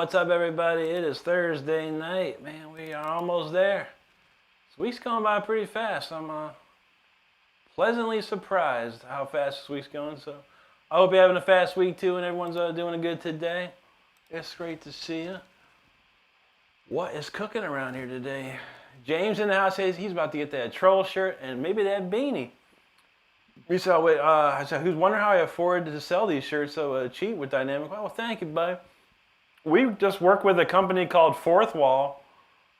what's up everybody? It is Thursday night. Man, we are almost there. This week's going by pretty fast. I'm pleasantly surprised how fast this week's going. So I hope you're having a fast week too and everyone's doing good today. It's great to see you. What is cooking around here today? James in the house says he's about to get that troll shirt and maybe that beanie. We saw, I said, who's wondering how I afford to sell these shirts so cheap with Dynamic? Well, thank you, buddy. We just work with a company called Fourth Wall.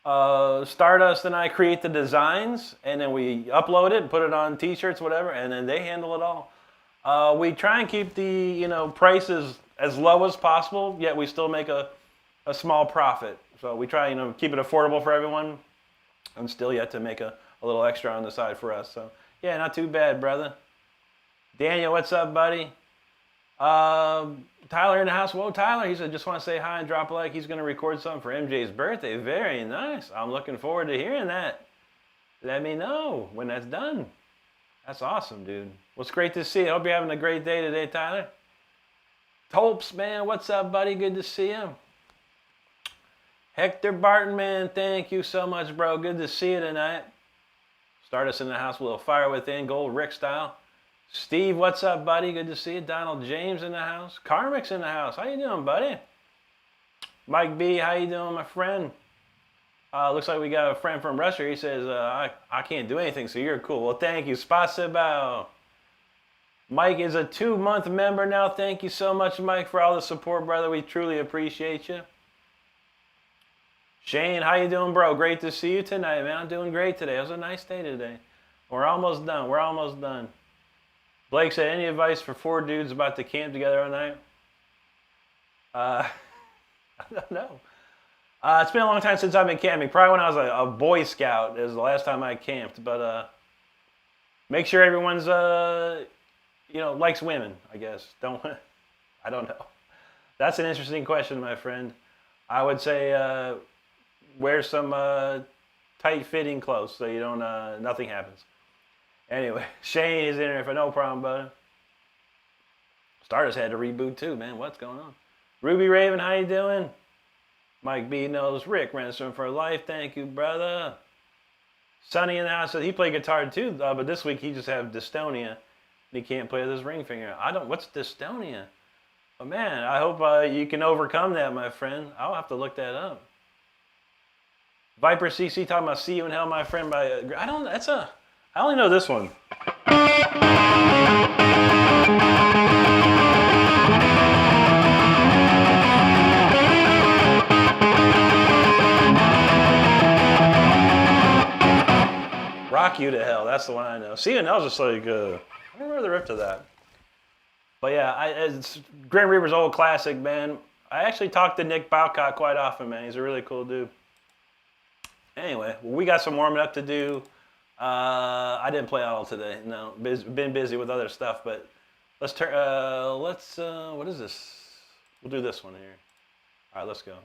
Stardust and I create the designs, and then we upload it, put it on T-shirts, whatever, and then they handle it all. We try and keep the prices as low as possible, yet we still make a small profit. So we try keep it affordable for everyone, and still yet to make a little extra on the side for us. So yeah, not too bad, brother. Daniel, what's up, buddy? Tyler in the house. Whoa, Tyler. He said, just want to say hi and drop a like. He's going to record something for MJ's birthday. Very nice. I'm looking forward to hearing that. Let me know when that's done. That's awesome, dude. Well, it's great to see you. Hope you're having a great day today, Tyler. Tolps, man. What's up, buddy? Good to see you. Hector Barton, man. Thank you so much, bro. Good to see you tonight. Start us in the house with a little fire within, gold Rick style. Steve, what's up, buddy? Good to see you. Donald James in the house. Karmic's in the house. How you doing, buddy? Mike B, how you doing, my friend? Looks like we got a friend from Russia. He says, I can't do anything, so you're cool. Well, thank you. Spasibo. Mike is a 2-month member now. Thank you so much, Mike, for all the support, brother. We truly appreciate you. Shane, how you doing, bro? Great to see you tonight, man. I'm doing great today. It was a nice day today. We're almost done. We're almost done. Blake said, any advice for 4 dudes about to camp together all night? I don't know. It's been a long time since I've been camping. Probably when I was a Boy Scout is the last time I camped. But make sure everyone's, likes women, I guess. I don't know. That's an interesting question, my friend. I would say wear some tight-fitting clothes so you don't, nothing happens. Anyway, Shane is in there for no problem, buddy. Stardust had to reboot too, man. What's going on? Ruby Raven, how you doing? Mike B knows Rick Renstrom for life. Thank you, brother. Sonny in the house said he played guitar too, but this week he just has dystonia. And he can't play with his ring finger. What's dystonia? But man, I hope you can overcome that, my friend. I'll have to look that up. Viper CC talking about See You in Hell, my friend. I only know this one. Rock You to Hell, that's the one I know. See You in Hell is just like, I don't remember the riff to that. But yeah, it's Grim Reaper's old classic, man. I actually talk to Nick Bowcott quite often, man. He's a really cool dude. Anyway, we got some warming up to do. I didn't play all today. No, been busy with other stuff. But let's turn. What is this? We'll do this one here. All right, let's go.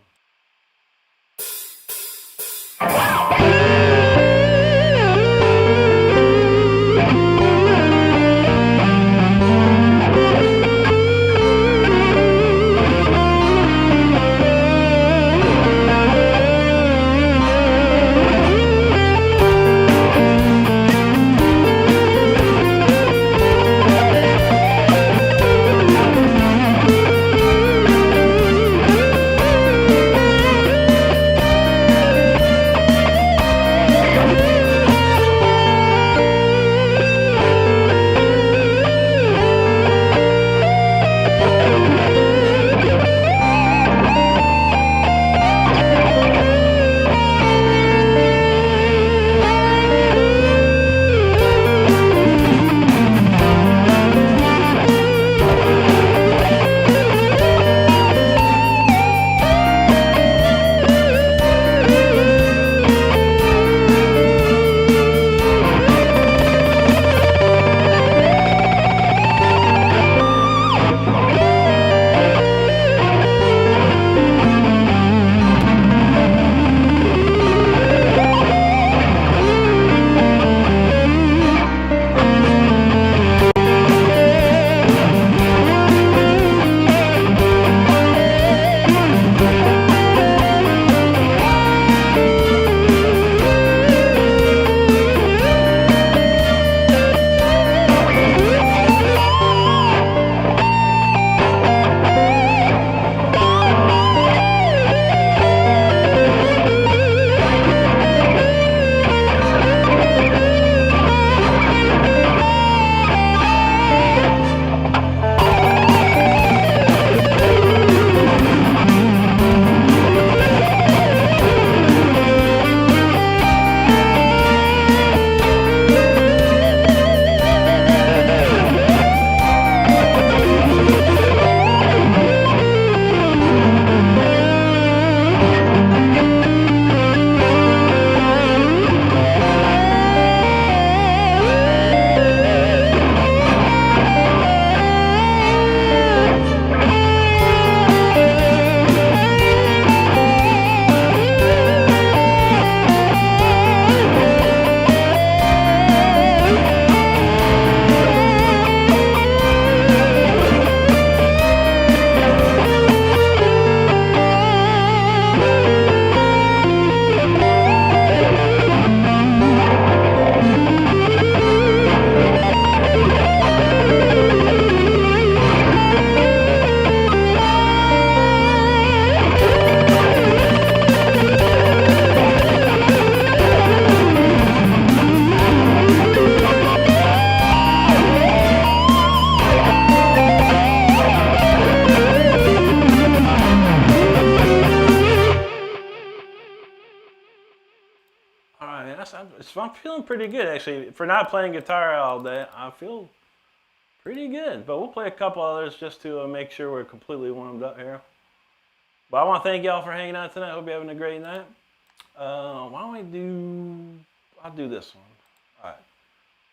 I'm feeling pretty good, actually. For not playing guitar all day, I feel pretty good. But we'll play a couple others just to make sure we're completely warmed up here. But I want to thank y'all for hanging out tonight. Hope you're having a great night. Why don't we I'll do this one. All right.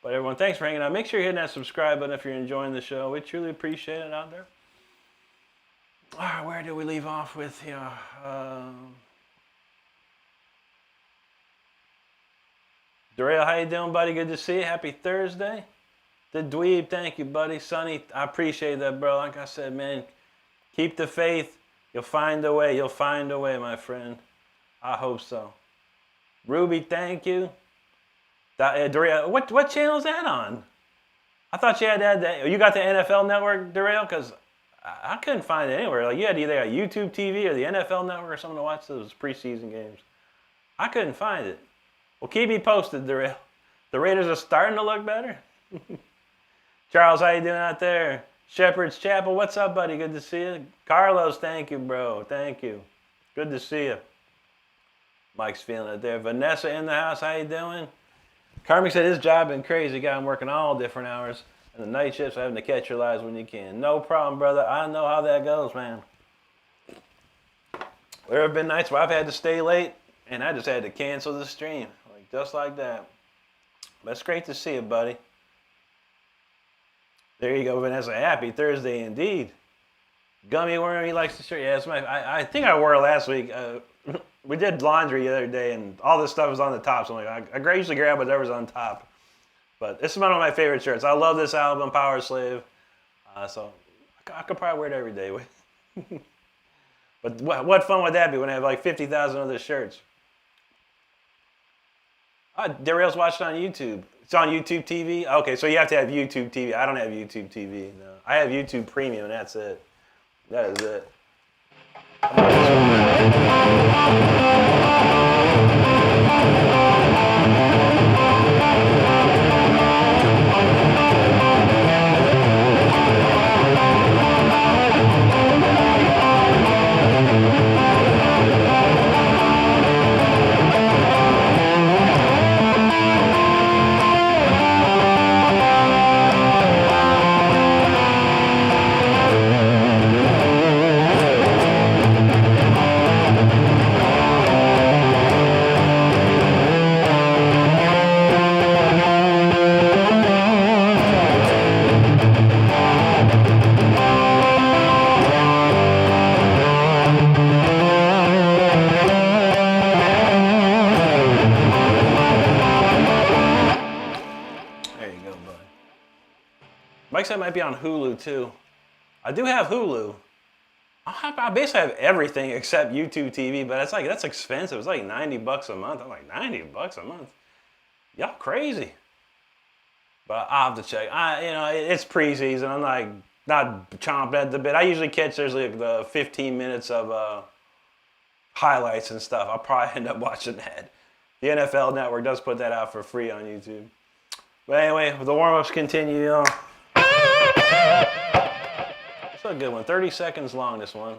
But everyone, thanks for hanging out. Make sure you're hitting that subscribe button if you're enjoying the show. We truly appreciate it out there. All right, where do we leave off with here? Darrell, how you doing, buddy? Good to see you. Happy Thursday. The Dweeb, thank you, buddy. Sonny, I appreciate that, bro. Like I said, man, keep the faith. You'll find a way. You'll find a way, my friend. I hope so. Ruby, thank you. Darrell, what channel is that on? I thought you had that. You got the NFL Network, Darrell? Because I couldn't find it anywhere. Like, you had either a YouTube TV or the NFL Network or something to watch those preseason games. I couldn't find it. Well, keep me posted, Darrell. The Raiders are starting to look better. Charles, how you doing out there? Shepherd's Chapel, what's up, buddy? Good to see you. Carlos, thank you, bro. Thank you. Good to see you. Mike's feeling it there. Vanessa in the house, how you doing? Carmick said his job been crazy. Got him working all different hours. And the night shifts, having to catch your lives when you can. No problem, brother. I know how that goes, man. There have been nights where I've had to stay late, and I just had to cancel the stream. Like, just like that. But it's great to see you, buddy. There you go, Vanessa. Happy Thursday indeed. Gummy Worm, he likes the shirt. Yeah, it's I think I wore it last week. We did laundry the other day, and all this stuff was on the top. So I'm like, I usually grab whatever's on top. But this is one of my favorite shirts. I love this album, Power Slave. So I could probably wear it every day. But what fun would that be when I have like 50,000 other shirts? Darrell's watching on YouTube. It's on YouTube TV? Okay, so you have to have YouTube TV. I don't have YouTube TV. No. I have YouTube Premium, and that's it. That is it. Mike said it might be on Hulu too. I do have Hulu. I basically have everything except YouTube TV, but that's expensive. It's like $90 a month. I'm like, $90 a month? Y'all crazy. But I'll have to check. It's preseason. I'm like not chomping at the bit. I usually catch there's like the 15 minutes of highlights and stuff. I'll probably end up watching that. The NFL Network does put that out for free on YouTube. But anyway, the warm-ups continue. It's a good one. 30 seconds long, this one.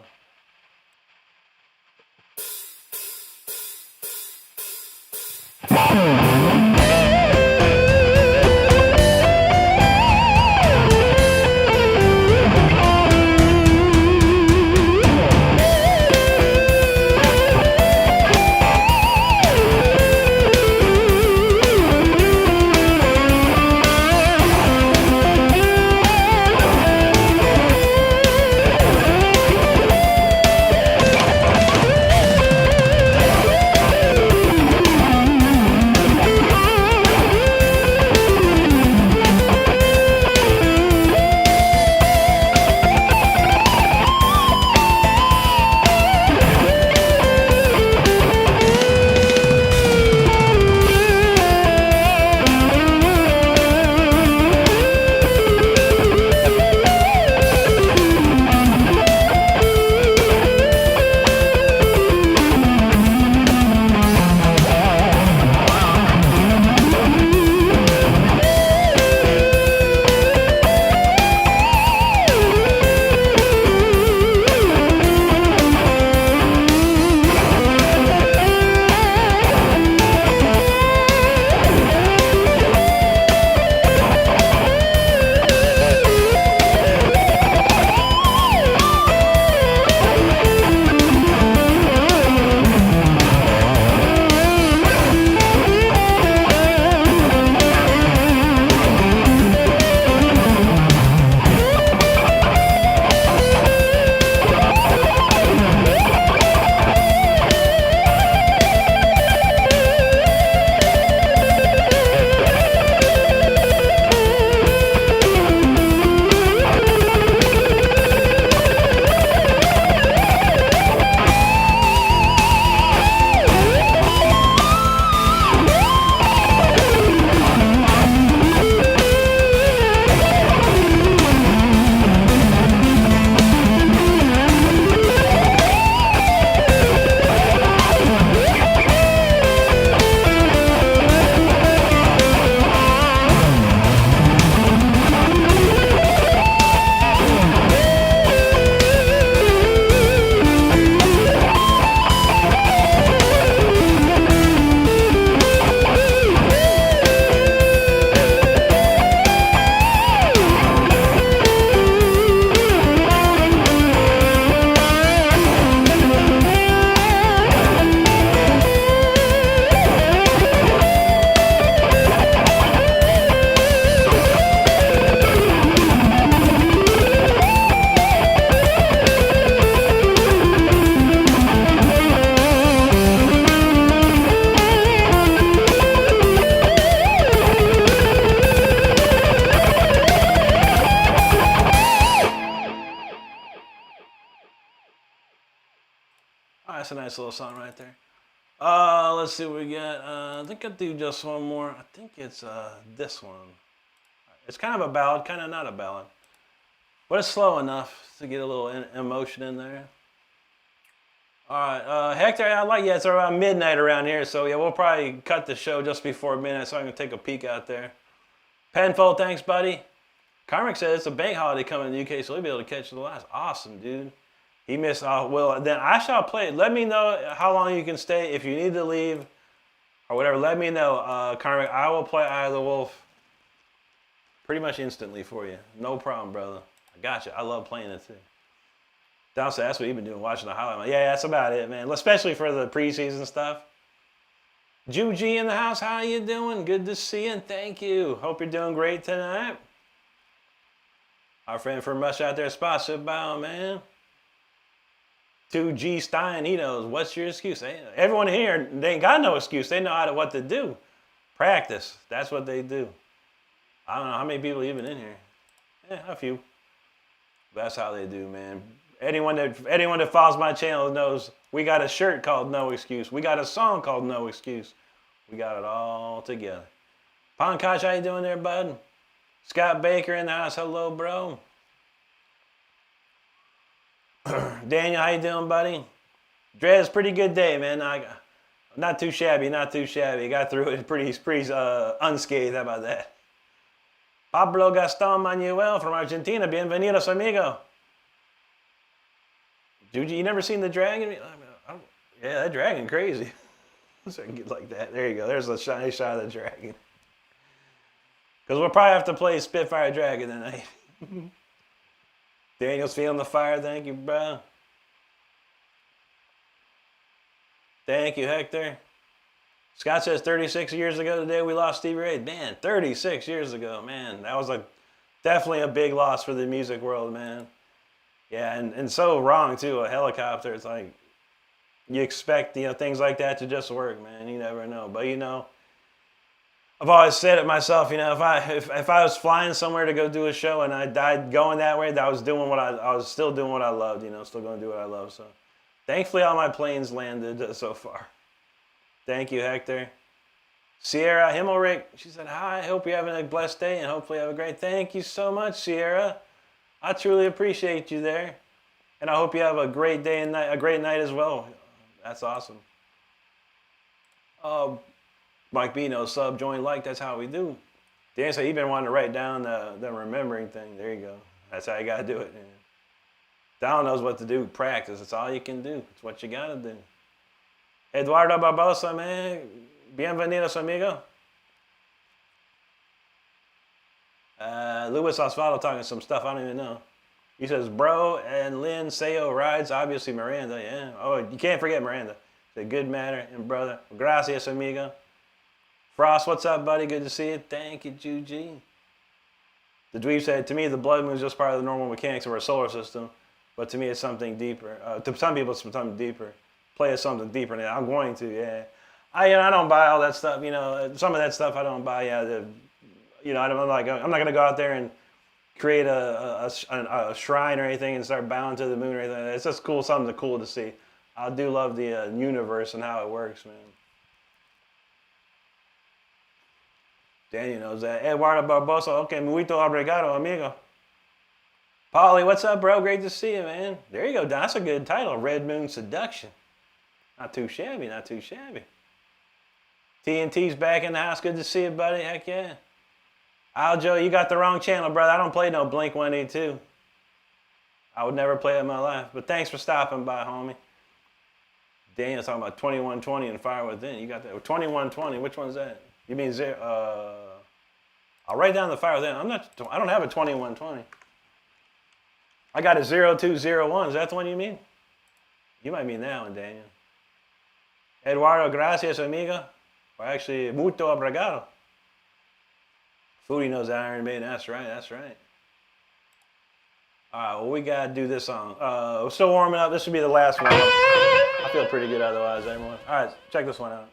nice little song right there. Let's see what we got. I think I'll do just one more. I think it's this one. It's kind of a ballad, kind of not a ballad. But it's slow enough to get a little emotion in there. All right, Hector, it's around midnight around here, so yeah, we'll probably cut the show just before midnight so I can take a peek out there. Penfold, thanks, buddy. Carmick said it's a bank holiday coming in the UK, so he'll be able to catch the last. Awesome, dude. He missed. Well, then I shall play. Let me know how long you can stay. If you need to leave or whatever, let me know, Carmick. I will play Eye of the Wolf pretty much instantly for you. No problem, brother. I got you. I love playing it too. Downstairs, that's what you've been doing, watching the highlight. Yeah, that's about it, man. Especially for the preseason stuff. Juji in the house, how you doing? Good to see you, and thank you. Hope you're doing great tonight. Our friend from Rush out there, sponsored by, man. 2G Stein, he knows. What's your excuse? Everyone here, they ain't got no excuse. They know what to do. Practice. That's what they do. I don't know how many people even in here. Yeah, a few. That's how they do, man. Anyone that follows my channel knows we got a shirt called No Excuse. We got a song called No Excuse. We got it all together. Pankaj, how you doing there, bud? Scott Baker in the house. Hello, bro. Daniel, how you doing, buddy? Drez, pretty good day, man. Not too shabby, not too shabby. Got through it pretty unscathed. How about that? Pablo Gaston Manuel from Argentina. Bienvenidos, amigo. Juji, you never seen the dragon? Yeah, that dragon crazy. So I can get like that. There you go. There's a shiny shot of the dragon. Because we'll probably have to play Spitfire Dragon tonight. Daniel's feeling the fire. Thank you, bro. Thank you, Hector. Scott says 36 years ago today we lost Stevie Ray. Man, 36 years ago, man. That was definitely a big loss for the music world, man. Yeah, and so wrong, too. A helicopter, it's like you expect, things like that to just work, man. You never know. But, I've always said it myself, if I was flying somewhere to go do a show and I died going that way, I was still doing what I loved, still going to do what I love. So thankfully all my planes landed so far. Thank you, Hector. Sierra Himmelrick, she said, hi, hope you're having a blessed day and hopefully have a great. Thank you so much, Sierra. I truly appreciate you there. And I hope you have a great day and a great night as well. That's awesome. Mike Bino, sub, join, like, that's how we do. Dan said he's been wanting to write down the remembering thing. There you go. That's how you got to do it. Man. Don knows what to do. Practice. It's all you can do. It's what you got to do. Eduardo Barbosa, man. Bienvenidos, amigo. Luis Osvaldo talking some stuff I don't even know. He says, bro, and Lynn Sayo rides, obviously Miranda, yeah. Oh, you can't forget Miranda. It's a good matter, and brother. Gracias, amigo. Frost, what's up, buddy? Good to see you. Thank you, Juji. The dweeb said, to me, the blood moon is just part of the normal mechanics of our solar system, but to me, it's something deeper. To some people, it's something deeper. Play is something deeper than that. I'm going to, yeah. I don't buy all that stuff, Some of that stuff I don't buy, yeah. I'm not gonna go out there and create a shrine or anything and start bowing to the moon or anything. It's just cool, something cool to see. I do love the universe and how it works, man. Daniel knows that. Eduardo Barbosa, okay, muito obrigado, amigo. Paulie, what's up, bro? Great to see you, man. There you go. That's a good title, Red Moon Seduction. Not too shabby, not too shabby. TNT's back in the house. Good to see you, buddy. Heck yeah. Aljo, you got the wrong channel, brother. I don't play no Blink-182. I would never play it in my life. But thanks for stopping by, homie. Daniel's talking about 2120 and Fire Within. You got that? 2120. Which one's that? You mean zero? I'll write down the Fire Within. I don't have a 2120. I got a 0201. Is that the one you mean? You might mean that one, Daniel. Eduardo, gracias, amigo. Or actually, muito obrigado. Foodie knows Iron Maiden. That's right, that's right. All right, well, we got to do this song. We're still warming up. This should be the last one. I feel pretty good otherwise, everyone. All right, check this one out.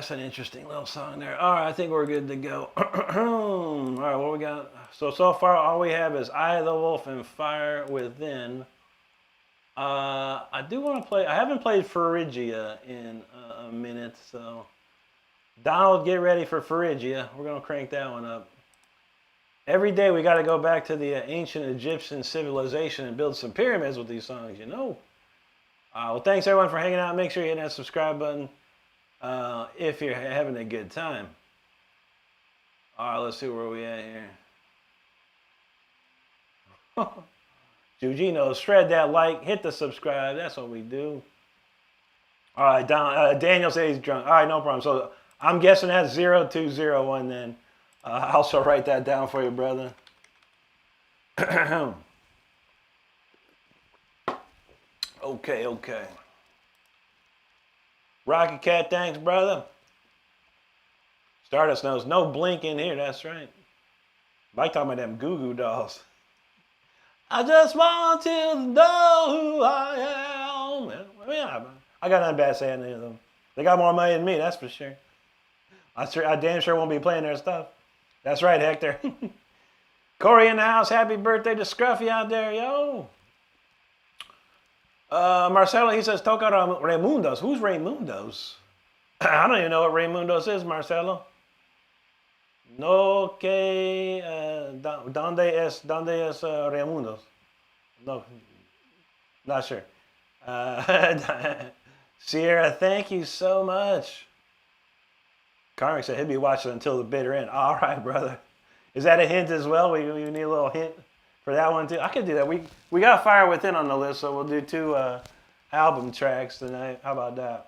That's an interesting little song there. All right, I think we're good to go. All right, what we got? So far, all we have is Eye of the Wolf and Fire Within. I do want to play. I haven't played Phrygia in a minute, so Donald, get ready for Phrygia. We're gonna crank that one up. Every day we got to go back to the ancient Egyptian civilization and build some pyramids with these songs, you know. Well, thanks everyone for hanging out. Make sure you hit that subscribe button if you're having a good time. All right, let's see where we at here. Jugino, shred that like, hit the subscribe. That's what we do. All right, Daniel says he's drunk. All right, no problem. So I'm guessing that's 0201 then. I'll also write that down for you, brother. Okay. Rocket Cat, thanks, brother. Stardust knows no blink in here, that's right. Mike talking about them Goo Goo Dolls. I just want to know who I am. Yeah, I got nothing bad saying to any of them. They got more money than me, that's for sure. I damn sure won't be playing their stuff. That's right, Hector. Corey in the house. Happy birthday to Scruffy out there, yo. Marcelo, he says, toca Raimundos. Who's Raimundos? I don't even know what Raimundos is, Marcelo. No que... ¿Dónde es Raimundos? No, not sure. Sierra, thank you so much. Carmick said he'd be watching until the bitter end. All right, brother. Is that a hint as well? We need a little hint for that one too. I could do that. We got Fire Within on the list, so we'll do 2 album tracks tonight. How about that?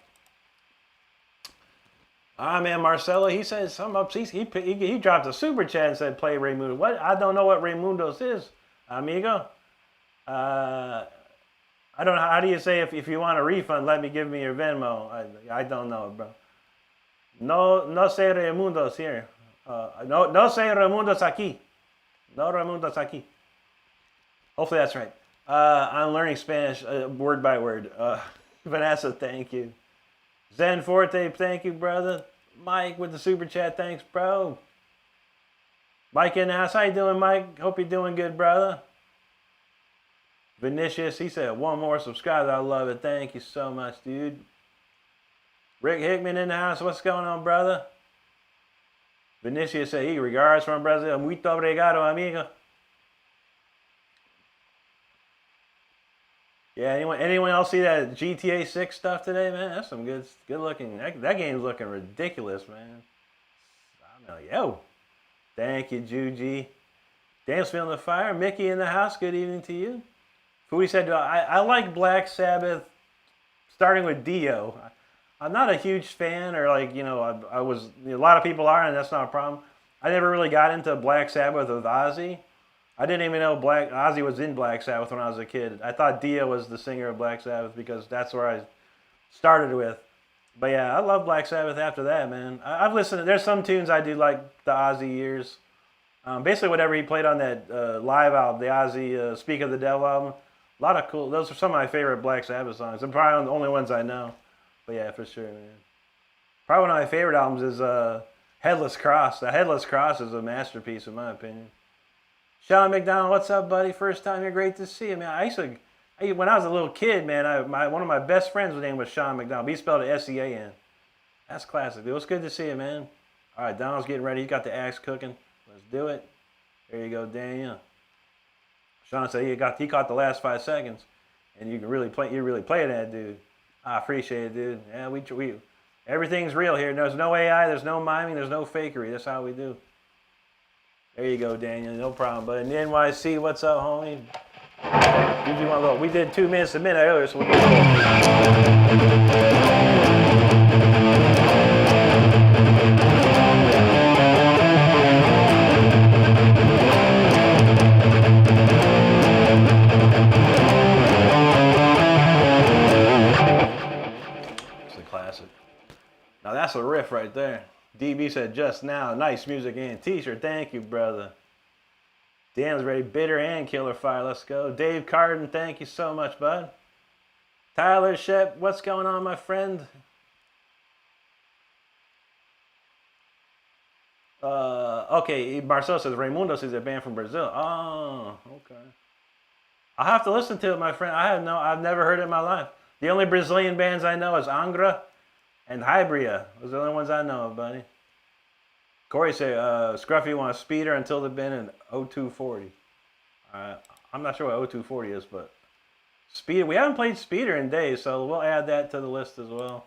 All right, man. Marcelo, he said something up. He dropped a super chat and said play Raimundo. What? I don't know what Raimundos is, amigo. I don't know. How do you say if you want a refund? Give me your Venmo. I don't know, bro. No sé Raimundos here. No sé Raimundos aquí. No Raimundos aquí. Hopefully that's right. I'm learning Spanish word by word. Vanessa, thank you. Zen Forte, thank you, brother. Mike with the super chat, thanks, bro. Mike in the house, how you doing, Mike? Hope you're doing good, brother. Vinicius, he said 1 more subscriber. I love it. Thank you so much, dude. Rick Hickman in the house. What's going on, brother? Vinicius said he regards from Brazil. Muito obrigado, amigo. Yeah, anyone else see that GTA 6 stuff today, man? That's some good looking. That game's looking ridiculous, man. I'm like, yo. Thank you, Juji. Daniel's feeling the fire. Mickey in the house. Good evening to you. Foodie said, I like Black Sabbath starting with Dio. I'm not a huge fan, or like, I was, a lot of people are, and that's not a problem. I never really got into Black Sabbath with Ozzy. I didn't even know Ozzy was in Black Sabbath when I was a kid. I thought Dio was the singer of Black Sabbath because that's where I started with. But yeah, I love Black Sabbath after that, man. I've listened. There's some tunes I do like the Ozzy years. Basically, whatever he played on that live album, the Ozzy Speak of the Devil album. A lot of cool. Those are some of my favorite Black Sabbath songs. They're probably the only ones I know. But yeah, for sure, man. Probably one of my favorite albums is Headless Cross. The Headless Cross is a masterpiece, in my opinion. Sean McDonald, what's up, buddy? First time here, great to see you, man. When I was a little kid, man, one of my best friends' name was Sean McDonald. He spelled it S-E-A-N. That's classic, dude. It's good to see you, man. All right, Donald's getting ready. He's got the axe cooking. Let's do it. There you go, Daniel. Sean said he caught the last 5 seconds, and you're really playing that, dude. I appreciate it, dude. Yeah, we everything's real here. There's no AI, there's no miming, there's no fakery. That's how we do. There you go, Daniel. No problem. But in the NYC, what's up, homie? We did 2 minutes a minute earlier, so we'll do It's a classic. Now that's a riff right there. DB said just now, nice music and t-shirt. Thank you, brother. Dan's ready, Bitter and Killer Fire. Let's go. Dave Carden, thank you so much, bud. Tyler Shep, what's going on, my friend? Okay, Marcel says Raimundos is a band from Brazil. Oh, okay. I'll have to listen to it, my friend. I've never heard it in my life. The only Brazilian bands I know is Angra and Hybria. Those are the only ones I know of, buddy. Corey said, Scruffy wants Speeder until the bin in 0240. I'm not sure what 0240 is, but Speeder. We haven't played Speeder in days, so we'll add that to the list as well.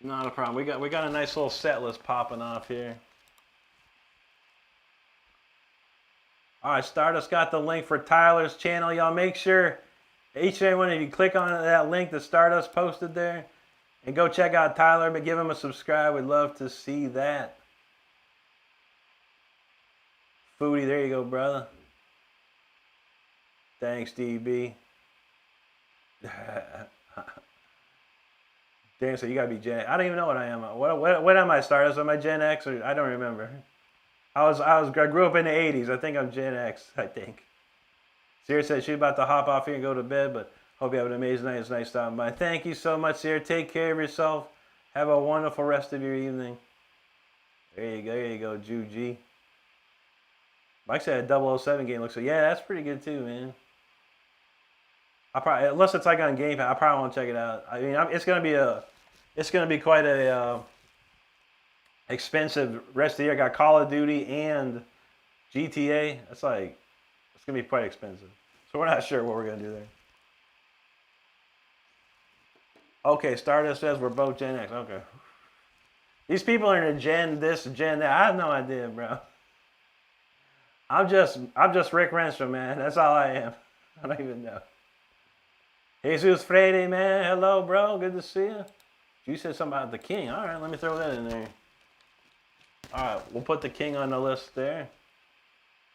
Not a problem. We got a nice little set list popping off here. All right, Stardust got the link for Tyler's channel. Y'all make sure each and every one of you click on that link that Stardust posted there. And go check out Tyler, but give him a subscribe. We'd love to see that. Foodie, there you go, brother. Thanks, DB. Dan said, you gotta be Gen X. I don't even know what I am. What am I, Stardust? Am I Gen X or I don't remember. I grew up in the 80s. I think I'm Gen X, I think. Sierra said she's about to hop off here and go to bed, but hope you have an amazing night. It's nice stopping by. Thank you so much, Sierra. Take care of yourself. Have a wonderful rest of your evening. There you go, Juji. Mike said a 007 game looks like, yeah, that's pretty good too, man. I probably, unless it's like on Game Pass, I probably want to check it out. I mean, it's gonna be quite a expensive rest of the year. I got Call of Duty and GTA. It's gonna be quite expensive. So we're not sure what we're gonna do there. Okay, Stardust says we're both Gen X. Okay. These people are in a Gen this, Gen that. I have no idea, bro. I'm just Rick Renstrom, man. That's all I am. I don't even know. Jesus Freddy, man. Hello, bro. Good to see you. You said something about the King. All right, let me throw that in there. All right, we'll put the King on the list there.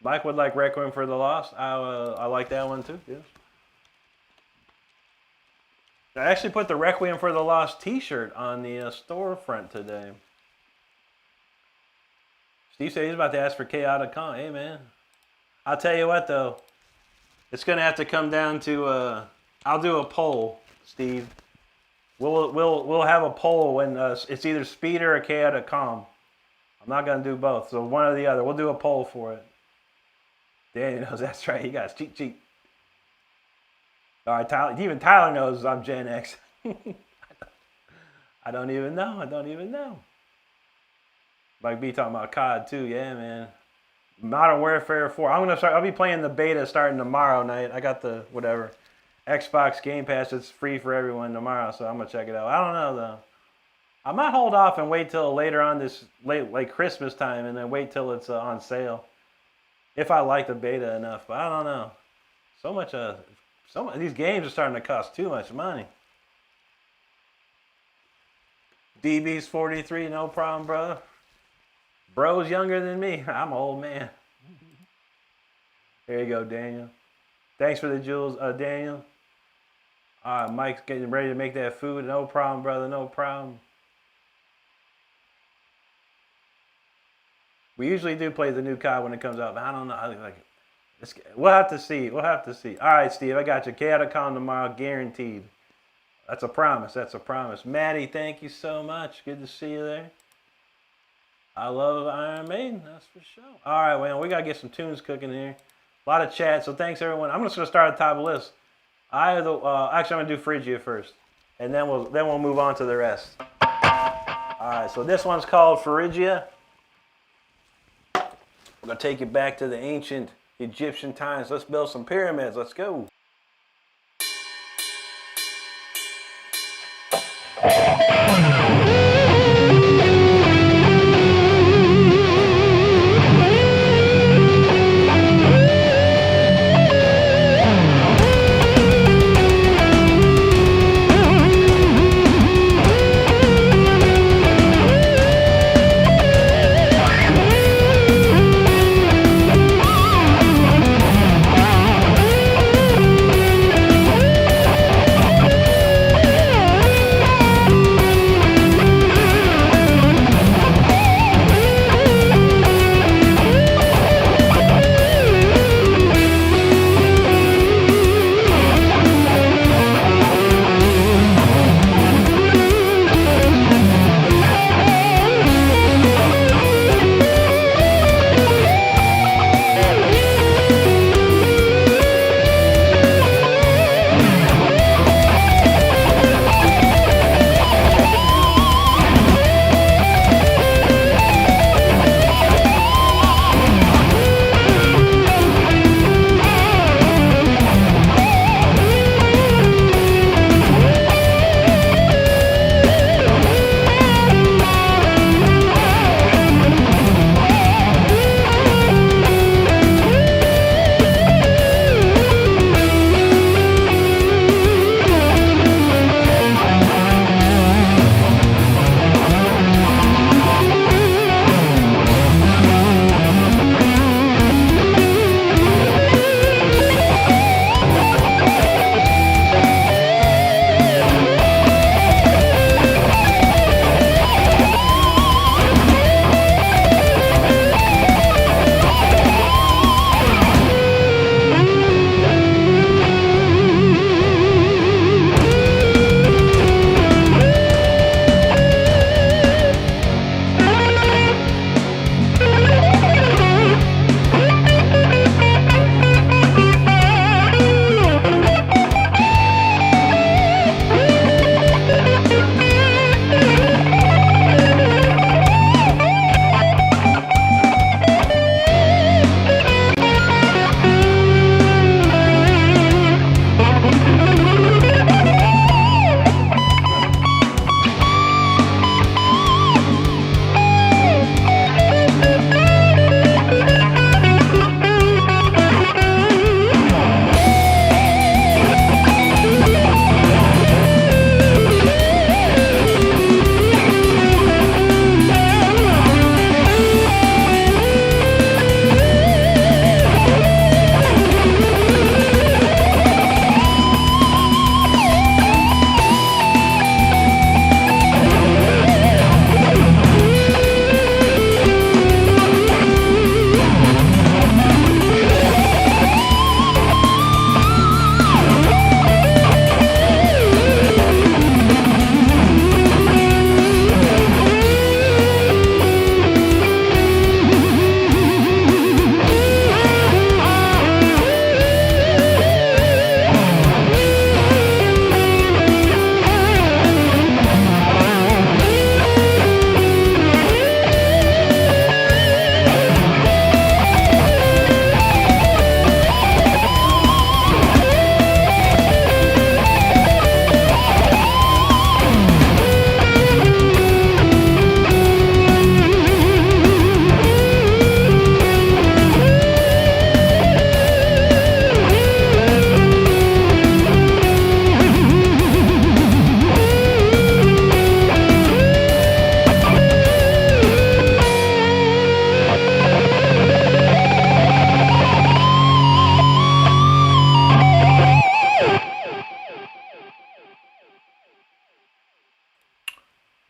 Mike would like Requiem for the Lost. I like that one too. Yes. I actually put the Requiem for the Lost t-shirt on the storefront today. Steve said he's about to ask for Chaotic Con. Hey, man. I'll tell you what, though. It's going to have to come down to... I'll do a poll, Steve. We'll have a poll when it's either Speeder or Chaotic Calm. I'm not going to do both, so one or the other. We'll do a poll for it. Danny knows that's right. He got cheat. All right, Tyler. Even Tyler knows I'm Gen X. I don't even know. Mike B talking about COD too. Yeah, man. Modern Warfare 4. I'll be playing the beta starting tomorrow night. I got the whatever Xbox Game Pass. It's free for everyone tomorrow, so I'm gonna check it out. I don't know though. I might hold off and wait till later on this like Christmas time, and then wait till it's on sale. If I like the beta enough, but I don't know. So much Some of these games are starting to cost too much money. DB's 43, no problem, brother. Bro's younger than me. I'm an old man. There you go, Daniel. Thanks for the jewels, Daniel. All right, Mike's getting ready to make that food. No problem, brother. No problem. We usually do play the new COD when it comes out, but I don't know. We'll have to see. We'll have to see. All right, Steve, I got you. Chaoticon tomorrow, guaranteed. That's a promise. That's a promise. Maddie, thank you so much. Good to see you there. I love Iron Maiden, that's for sure. All right, well, we got to get some tunes cooking here. A lot of chat, so thanks, everyone. I'm just going to start at the top of the list. Actually, I'm going to do Phrygia first, and then we'll move on to the rest. All right, so this one's called Phrygia. I'm going to take you back to the ancient Egyptian times. Let's build some pyramids. Let's go.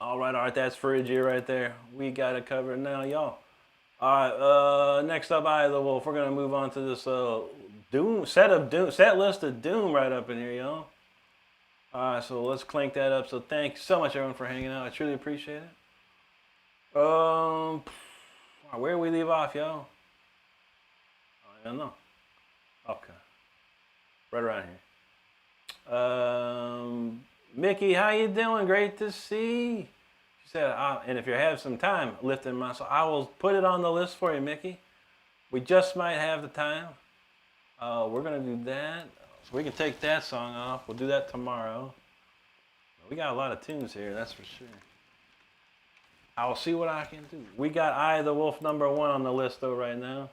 All right, that's Phrygia right there. We got it covered now, y'all. All right, next up, Eye of the Wolf. We're gonna move on to this set list of Doom right up in here, y'all. All right, so let's clank that up. So thanks so much, everyone, for hanging out. I truly appreciate it. Where do we leave off, y'all? I don't know. Okay, right around here. Mickey, how you doing? Great to see. She said, and if you have some time lifting my soul, I will put it on the list for you, Mickey. We just might have the time. We're gonna do that. So we can take that song off. We'll do that tomorrow. We got a lot of tunes here, that's for sure. I'll see what I can do. We got Eye of the Wolf #1 on the list though right now.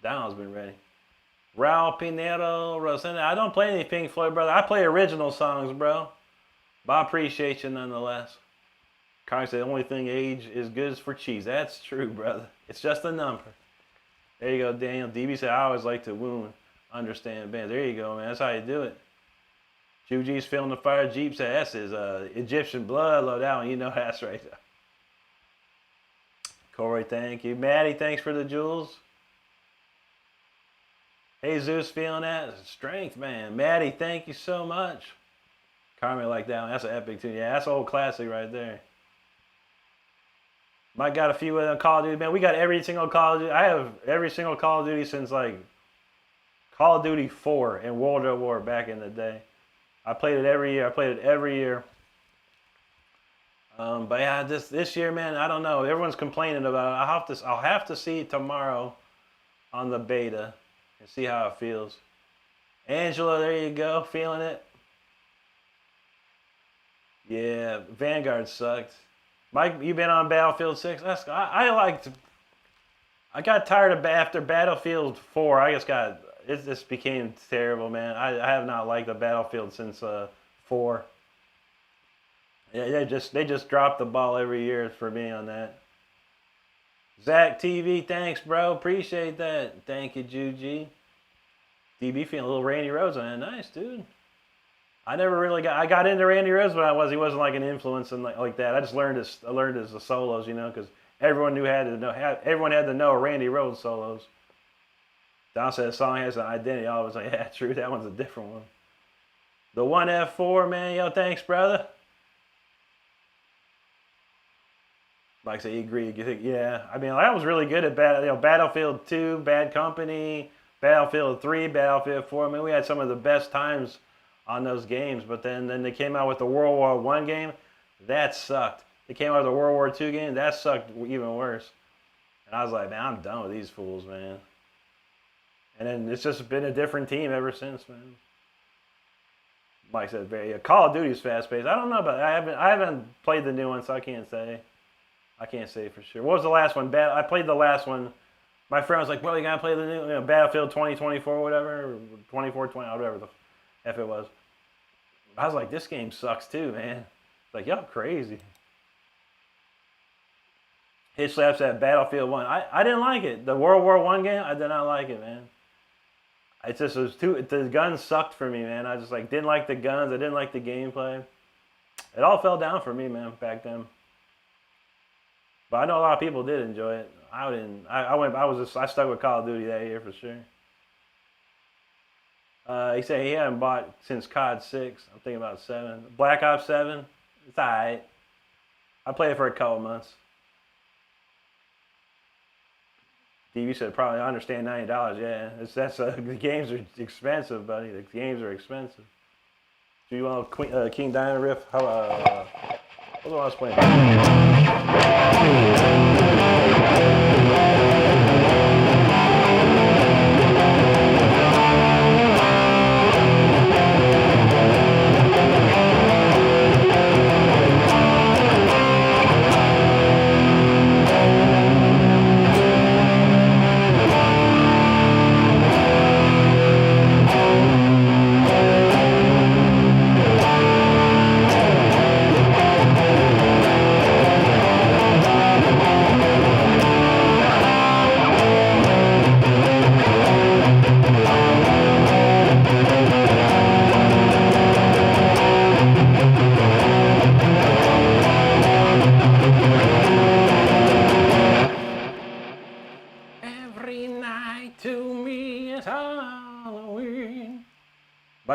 Donald's been ready. Raul Pinero, Rosenda. I don't play any Pink Floyd, brother. I play original songs, bro. But I appreciate you nonetheless. Carly said the only thing age is good is for cheese. That's true, brother. It's just a number. There you go, Daniel. DB said, I always like to understand bands. There you go, man. That's how you do it. Juji's feeling the fire. Jeep said, that's his Egyptian blood. Love that one. You know that's right. Corey, thank you. Maddie, thanks for the jewels. Hey, Zeus, feeling that? Strength, man. Maddie, thank you so much. Carmen like that one. That's an epic tune. Yeah, that's an old classic right there. Mike got a few of them Call of Duty. Man, we got every single Call of Duty. I have every single Call of Duty since like Call of Duty 4 and World at War back in the day. I played it every year. But yeah, this year, man, I don't know. Everyone's complaining about it. I'll have to see it tomorrow on the beta and see how it feels. Angela, there you go, feeling it. Yeah, Vanguard sucked. Mike, you been on Battlefield 6? I got tired of after Battlefield 4. It just became terrible, man. I have not liked the Battlefield since 4. Yeah, they just dropped the ball every year for me on that. Zach TV, thanks, bro. Appreciate that. Thank you, Juji. DB feeling a little Randy Rhoads on that. Nice, dude. I got into Randy Rhoads, but he wasn't like an influence and like that. I just learned his solos, you know, because everyone had to know Randy Rhoads solos. Don said the song has an identity. I was like, yeah, true. That one's a different one. The 1F4, man. Yo, thanks, brother. Like I said, he agreed. Yeah, I mean, that was really good at Battlefield 2, Bad Company, Battlefield 3, Battlefield 4. I mean, we had some of the best times on those games. But then they came out with the World War I game. That sucked. They came out with the World War II game. That sucked even worse. And I was like, man, I'm done with these fools, man. And then it's just been a different team ever since, man. Like I said, Call of Duty's fast-paced. I don't know about it. I haven't played the new one, so I can't say. I can't say for sure. What was the last one? I played the last one. My friend was like, "Bro, you gotta play the new Battlefield 2024, whatever, 2420, whatever the F it was." I was like, "This game sucks too, man." Like, y'all crazy. Hitch slaps at Battlefield 1. I didn't like it. The World War I game, I did not like it, man. It was the guns sucked for me, man. I just didn't like the guns. I didn't like the gameplay. It all fell down for me, man, back then. But I know a lot of people did enjoy it. I didn't. I stuck with Call of Duty that year for sure. He said he hadn't bought since COD 6. I'm thinking about 7. Black Ops 7. It's alright. I played it for a couple months. DB said probably understand $90. Yeah, the games are expensive, buddy. The games are expensive. Do you want a King Diamond riff? How what do I was playing?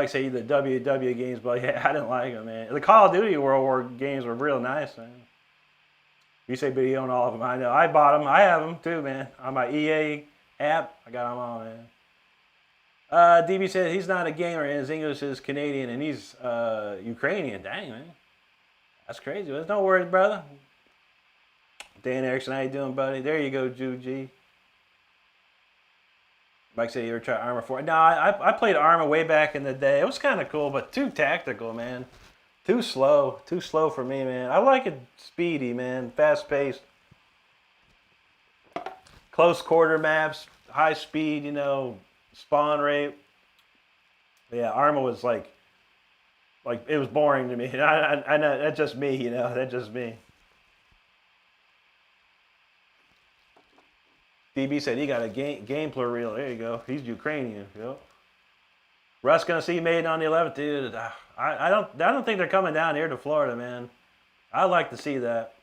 Mike say the WW games, but yeah, I didn't like them, man. The Call of Duty World War games were real nice, man. You say, but you own all of them. I know. I bought them. I have them too, man. On my EA app, I got them all, man. DB said he's not a gamer and his English is Canadian and he's Ukrainian. Dang, man. That's crazy. There's no worries, brother. Dan Erickson, how you doing, buddy? There you go, Juji. Mike said you ever try Arma 4? No, I played Arma way back in the day. It was kind of cool, but too tactical, man. Too slow. Too slow for me, man. I like it speedy, man. Fast-paced. Close quarter maps. High speed, you know. Spawn rate. Yeah, Arma was like it was boring to me. I know that's just me, you know. That's just me. DB said he got a gameplay reel. There you go. He's Ukrainian. Yep. Russ gonna see Maiden on the 11th, dude. I don't think they're coming down here to Florida, man. I'd like to see that.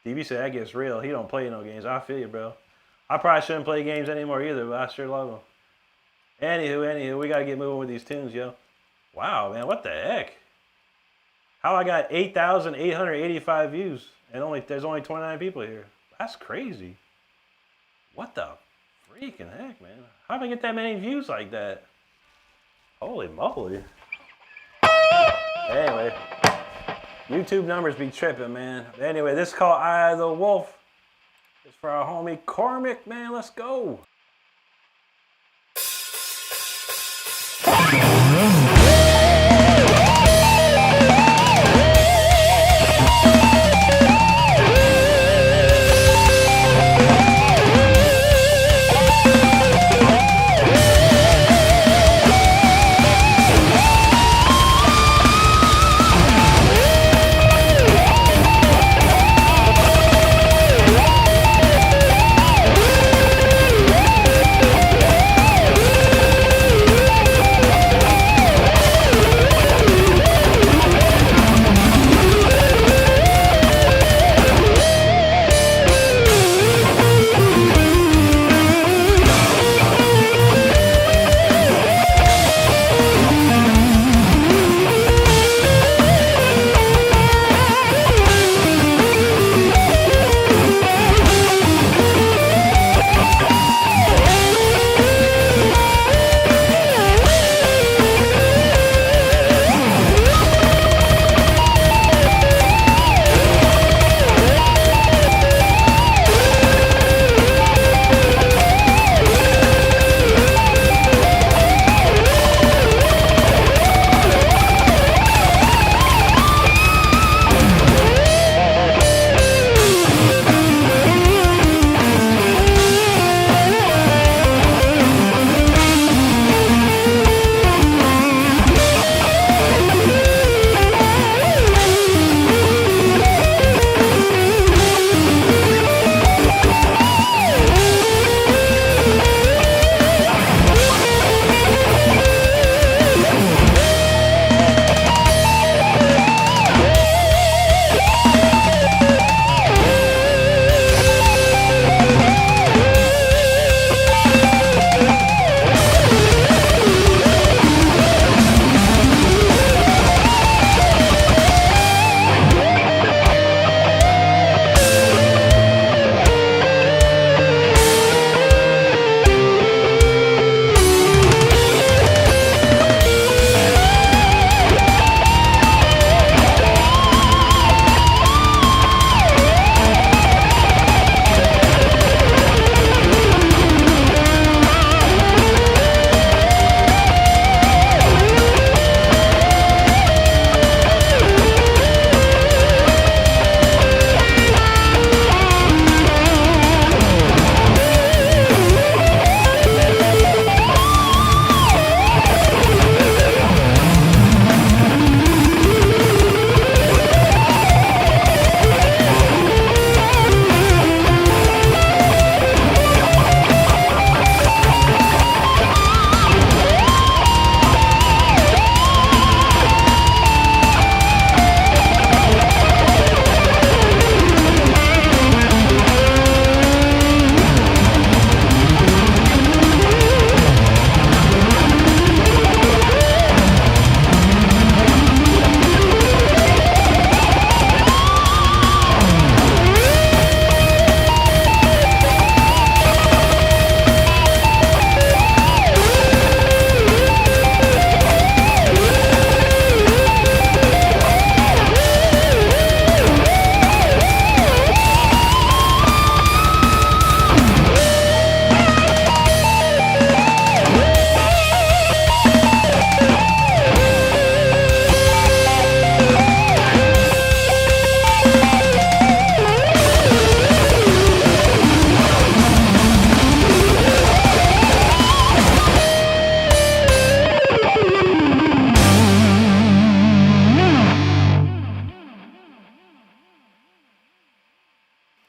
DB said that gets real. He don't play no games. I feel you, bro. I probably shouldn't play games anymore either, but I sure love them. Anywho, we gotta get moving with these tunes, yo. Wow, man, what the heck? How I got 8,885 views and there's only 29 people here. That's crazy. What the freaking heck, man? How did I get that many views like that? Holy moly. Anyway, YouTube numbers be tripping, man. Anyway, this is called Eye of the Wolf. It's for our homie Cormac, man. Let's go.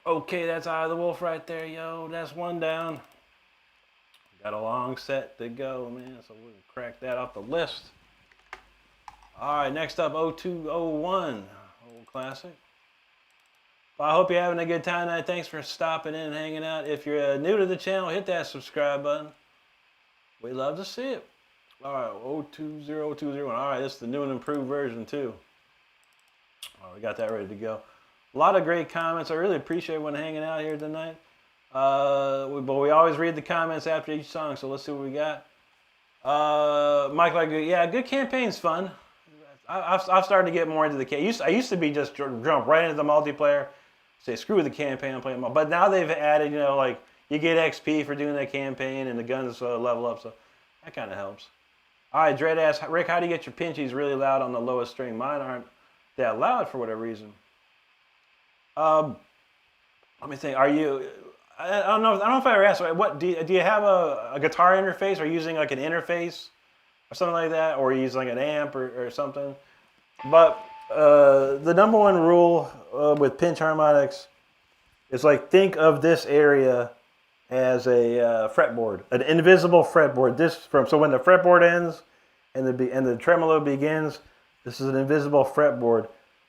Okay, that's Eye of the Wolf right there, yo. That's one down. Got a long set to go, man. So we'll crack that off the list. All right, next up, 0201, old classic. Well, I hope you're having a good time tonight. Thanks for stopping in and hanging out. If you're new to the channel, hit that subscribe button. We'd love to see it. All right, 020201. All right, this is the new and improved version, too. Oh, we got that ready to go. A lot of great comments. I really appreciate everyone hanging out here tonight. But we always read the comments after each song, so let's see what we got. Mike, yeah, good campaign's fun. I've started to get more into the campaign. I used to be just jump right into the multiplayer, say screw the campaign, I'm playing. But now they've added, you know, like you get XP for doing that campaign and the guns level up, so that kind of helps. All right, Dread asks, Rick, how do you get your pinchies really loud on the lowest string? Mine aren't that loud for whatever reason. Let me think. Are you? I don't know if I ever asked. What do you have a guitar interface? Or using like an interface or something like that, or using like an amp or something? But the number one rule with pinch harmonics is like think of this area as a fretboard, an invisible fretboard. So when the fretboard ends and the tremolo begins, this is an invisible fretboard.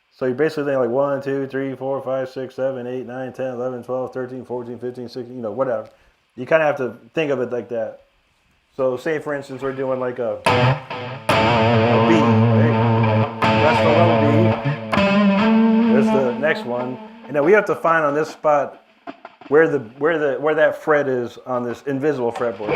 So you're basically thinking like 1, 2, 3, 4, 5, 6, 7, 8, 9, 10, 11, 12, 13, 14, 15, 16, you know, whatever. You kind of have to think of it like that. So say, for instance, we're doing like a B, right? That's the low B. There's the next one. And then we have to find on this spot where that fret is on this invisible fretboard.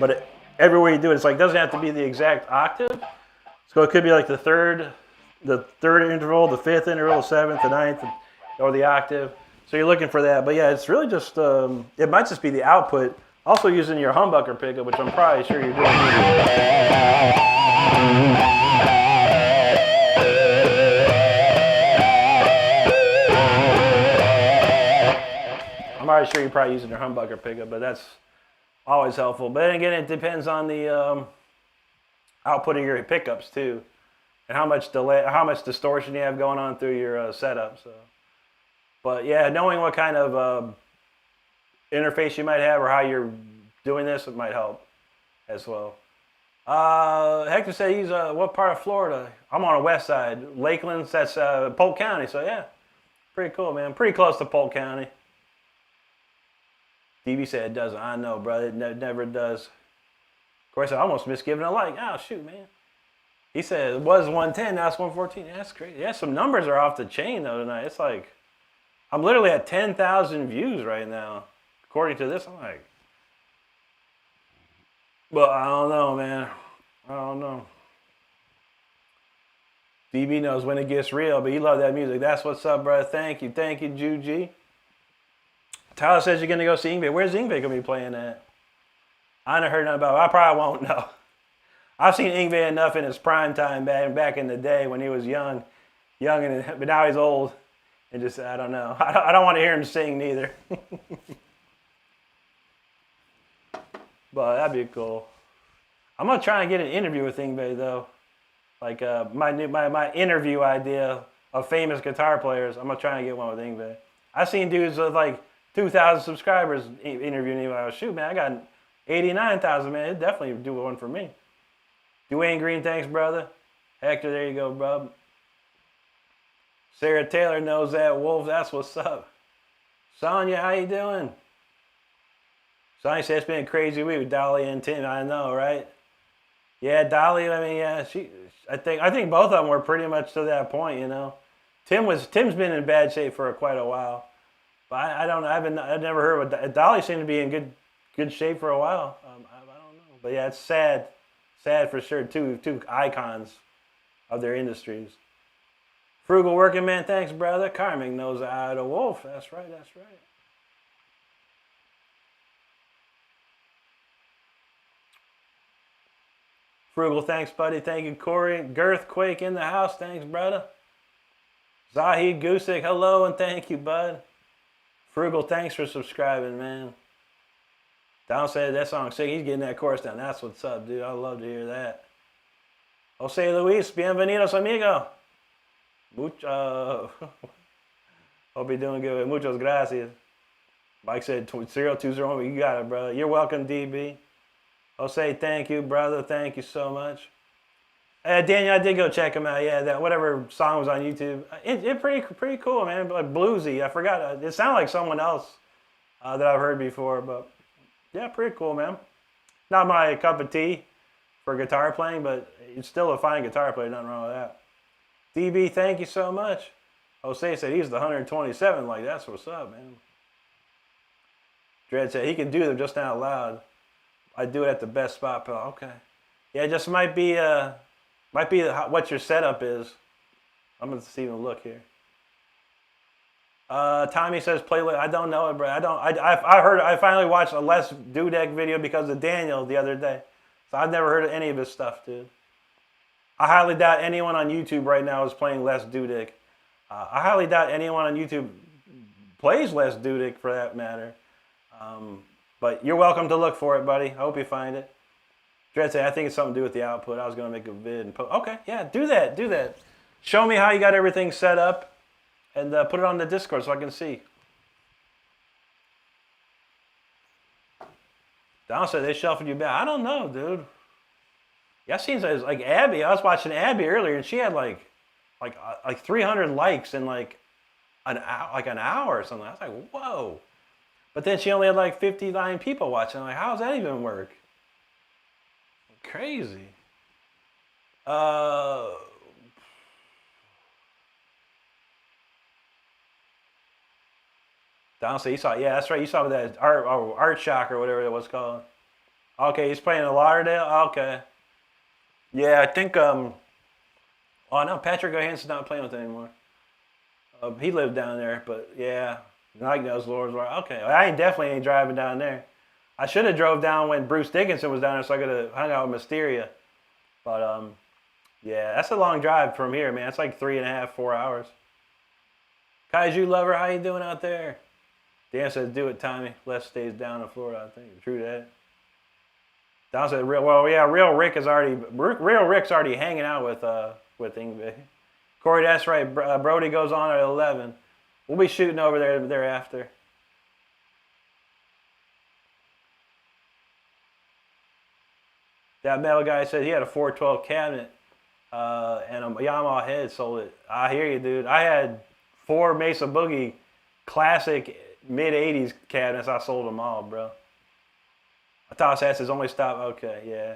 But everywhere you do it, it's like, it doesn't have to be the exact octave. So it could be like the third interval, the fifth interval, the seventh, the ninth, or the octave. So you're looking for that. But yeah, it's really just, it might just be the output. Also using your humbucker pickup, which I'm probably sure you're doing. I'm already sure you're probably using your humbucker pickup, but that's always helpful. But then again, it depends on the output of your pickups too, and how much delay, how much distortion you have going on through your setup. So, but yeah, knowing what kind of interface you might have or how you're doing this, it might help as well. Hector said he's what part of Florida? I'm on the west side, Lakeland. That's Polk County. So yeah, pretty cool, man. Pretty close to Polk County. DB said it doesn't. I know, brother. It never does. Of course, I almost missed giving a like. Oh, shoot, man. He said it was 110, now it's 114. Yeah, that's crazy. Yeah, some numbers are off the chain, though, tonight. It's like, I'm literally at 10,000 views right now. According to this, I'm like, well, I don't know, man. I don't know. DB knows when it gets real, but you love that music. That's what's up, brother. Thank you, Juji. Tyler says you're going to go see Yngwie. Where's Yngwie going to be playing at? I never heard nothing about it. I probably won't know. I've seen Yngwie enough in his prime time back in the day when he was young, but now he's old. And just, I don't know. I don't want to hear him sing neither. But that'd be cool. I'm going to try and get an interview with Yngwie, though. Like my interview idea of famous guitar players. I'm going to try and get one with Yngwie. I've seen dudes with like 2,000 subscribers interviewing me. Like, shoot, man, I got 89,000, man. It'd definitely do one for me. Dwayne Green, thanks, brother. Hector, there you go, bro. Sarah Taylor knows that. Wolf, that's what's up. Sonia, how you doing? Sonia says it's been a crazy week with Dolly and Tim. I know, right? Yeah, Dolly, I mean, yeah, I think both of them were pretty much to that point, you know. Tim's been in bad shape for quite a while. But I've never heard of Dolly seemed to be in good shape for a while. I don't know. But yeah, it's sad for sure. Two icons of their industries. Frugal Working Man, thanks, brother. Carming knows Eye of the Wolf. That's right. Frugal, thanks, buddy. Thank you, Corey. Girthquake in the house, thanks, brother. Zahid Gusick, hello and thank you, bud. Frugal, thanks for subscribing, man. Don said that song's sick. He's getting that chorus down. That's what's up, dude. I love to hear that. Jose Luis, bienvenidos, amigo. Mucho. Hope you're doing good. Muchas gracias. Mike said 0201. You got it, brother. You're welcome, DB. Jose, thank you, brother. Thank you so much. Daniel, I did go check him out. Yeah, that whatever song was on YouTube. It pretty cool, man. Like bluesy. I forgot. It sounded like someone else that I've heard before, but yeah, pretty cool, man. Not my cup of tea for guitar playing, but it's still a fine guitar player. Nothing wrong with that. DB, thank you so much. Jose said he's the 127. Like, that's what's up, man. Dredd said he can do them just out loud. I do it at the best spot, pal. Okay. Yeah, it just might be what your setup is. I'm gonna see even look here. Tommy says playlist. I don't know it, bro. I finally watched a Les Dudek video because of Daniel the other day. So I've never heard of any of his stuff, dude. I highly doubt anyone on YouTube right now is playing Les Dudek. I highly doubt anyone on YouTube plays Les Dudek for that matter. But you're welcome to look for it, buddy. I hope you find it. Dredd said, I think it's something to do with the output. I was going to make a vid and post. Okay, yeah, do that. Show me how you got everything set up and put it on the Discord so I can see. Don said they shuffled you back. I don't know, dude. Yeah, I've seen like Abby. I was watching Abby earlier, and she had like 300 likes in like an hour or something. I was like, whoa. But then she only had like 59 people watching. I'm like, how does that even work? Crazy. Don said you saw, yeah, that's right. You saw that art shock or whatever it was called. Okay, he's playing in Lauderdale. Okay. Yeah, I think. Oh no, Patrick O'Hansen's not playing with it anymore. He lived down there, but yeah, Mike knows Lord's Rock. Okay, I definitely ain't driving down there. I should have drove down when Bruce Dickinson was down there, so I could have hung out with Mysteria. But yeah, that's a long drive from here, man. It's like 3.5, 4 hours. Kaiju lover, how you doing out there? Dan says, do it, Tommy. Les stays down in Florida, I think. True that. Don said, real Rick's already hanging out with Yngwie. Corey, that's right. Brody goes on at 11. We'll be shooting over there thereafter. That metal guy said he had a 412 cabinet and a Yamaha head, sold it. I hear you, dude. I had 4 Mesa Boogie classic mid-80s cabinets. I sold them all, bro. I thought that's his only stop. Okay, yeah.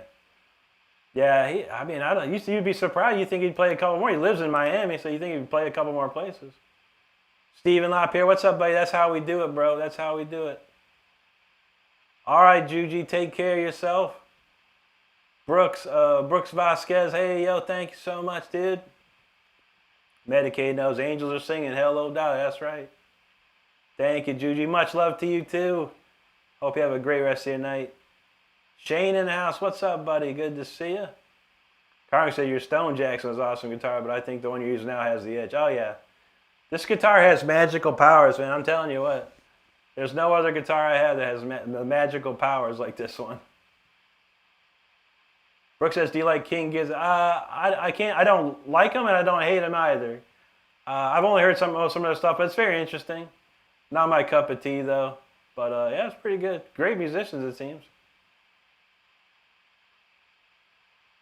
Yeah, you'd be surprised. You think he'd play a couple more. He lives in Miami, so you think he'd play a couple more places. Steven LaPierre, what's up, buddy? That's how we do it, bro. That's how we do it. All right, Juji, take care of yourself. Brooks Vasquez, hey, yo, thank you so much, dude. Medicaid knows angels are singing. Hello, Dolly, that's right. Thank you, Juji. Much love to you, too. Hope you have a great rest of your night. Shane in the house, what's up, buddy? Good to see you. Carmen said your Stone Jackson is awesome guitar, but I think the one you're using now has the edge. Oh, yeah. This guitar has magical powers, man. I'm telling you what. There's no other guitar I have that has magical powers like this one. Brooke says, do you like King Giz? I can't. I don't like him, and I don't hate him either. I've only heard some of their stuff, but it's very interesting. Not my cup of tea, though. But, yeah, it's pretty good. Great musicians, it seems.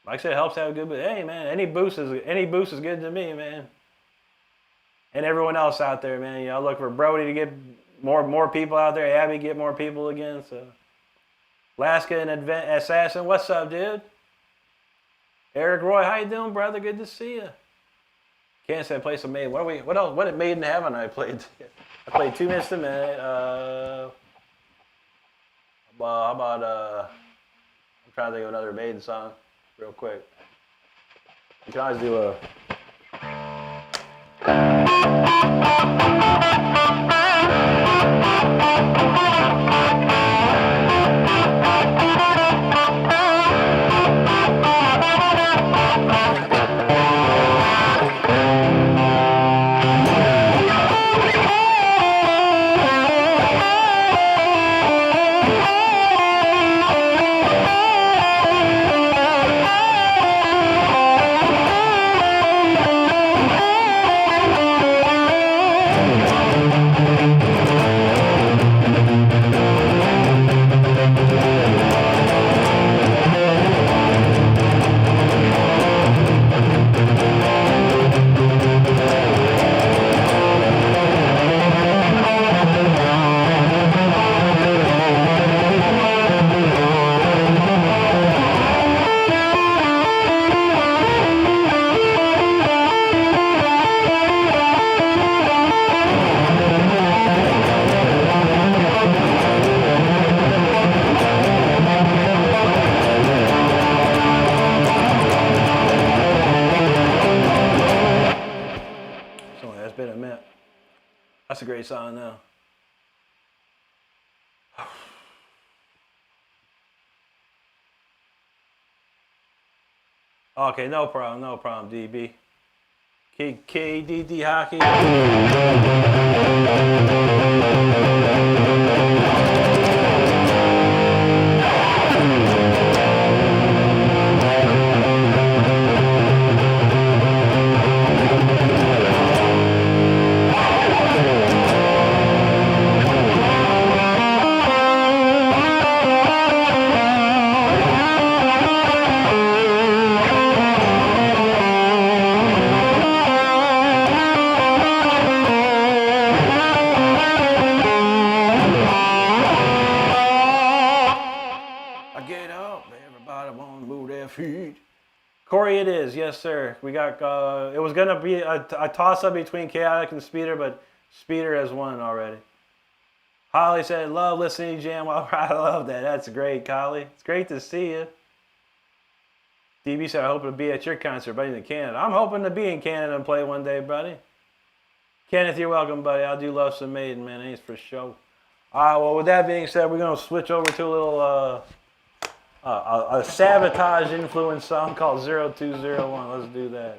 Like I said, it helps have a good, but hey, man, any boost is good to me, man. And everyone else out there, man. You know, I look for Brody to get more people out there. Abby get more people again. So, Alaska and Assassin, what's up, dude? Eric Roy, how you doing, brother? Good to see you. Can't say I play some Maiden. What else? What did Maiden Heaven I played? I played 2 minutes a minute. How about I'm trying to think of another Maiden song, real quick. You can always do a. now. Okay, no problem, DB. KDD Hockey. Corey, it is. Yes, sir. We got, it was going to be a toss-up between Chaotic and Speeder, but Speeder has won already. Holly said, love listening to Jam. Well, I love that. That's great, Holly. It's great to see you. DB said, I hope to be at your concert, buddy, in Canada. I'm hoping to be in Canada and play one day, buddy. Kenneth, you're welcome, buddy. I do love some Maiden, man. It's for show. All right, well, with that being said, we're going to switch over to a little... a Sabotage influence song called 0201. Let's do that.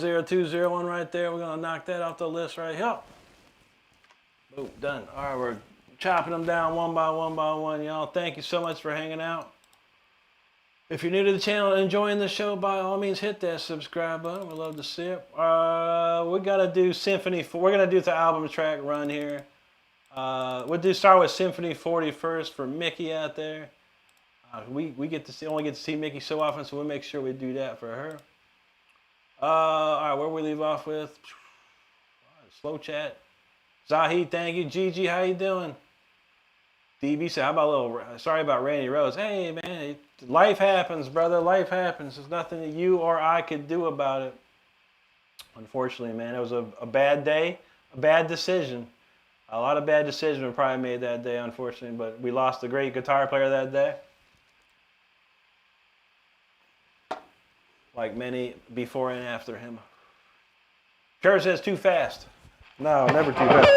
10201 right there. We're going to knock that off the list right here. Boom, done. All right, we're chopping them down one by one, y'all. Thank you so much for hanging out. If you're new to the channel and enjoying the show, by all means, hit that subscribe button. We'd love to see it. We got to do Symphony 4. We're going to do the album track run here. We'll start with Symphony 40 first for Mickey out there. We only get to see Mickey so often, so we'll make sure we do that for her. All right, where we leave off with? Slow chat. Zahid, thank you. Gigi, how you doing? DB said, how about sorry about Randy Rose. Hey, man, life happens, brother. Life happens. There's nothing that you or I could do about it. Unfortunately, man, it was a bad day, a bad decision. A lot of bad decisions were probably made that day, unfortunately, but we lost a great guitar player that day. Like many before and after him. Kurt says too fast. No, never too fast.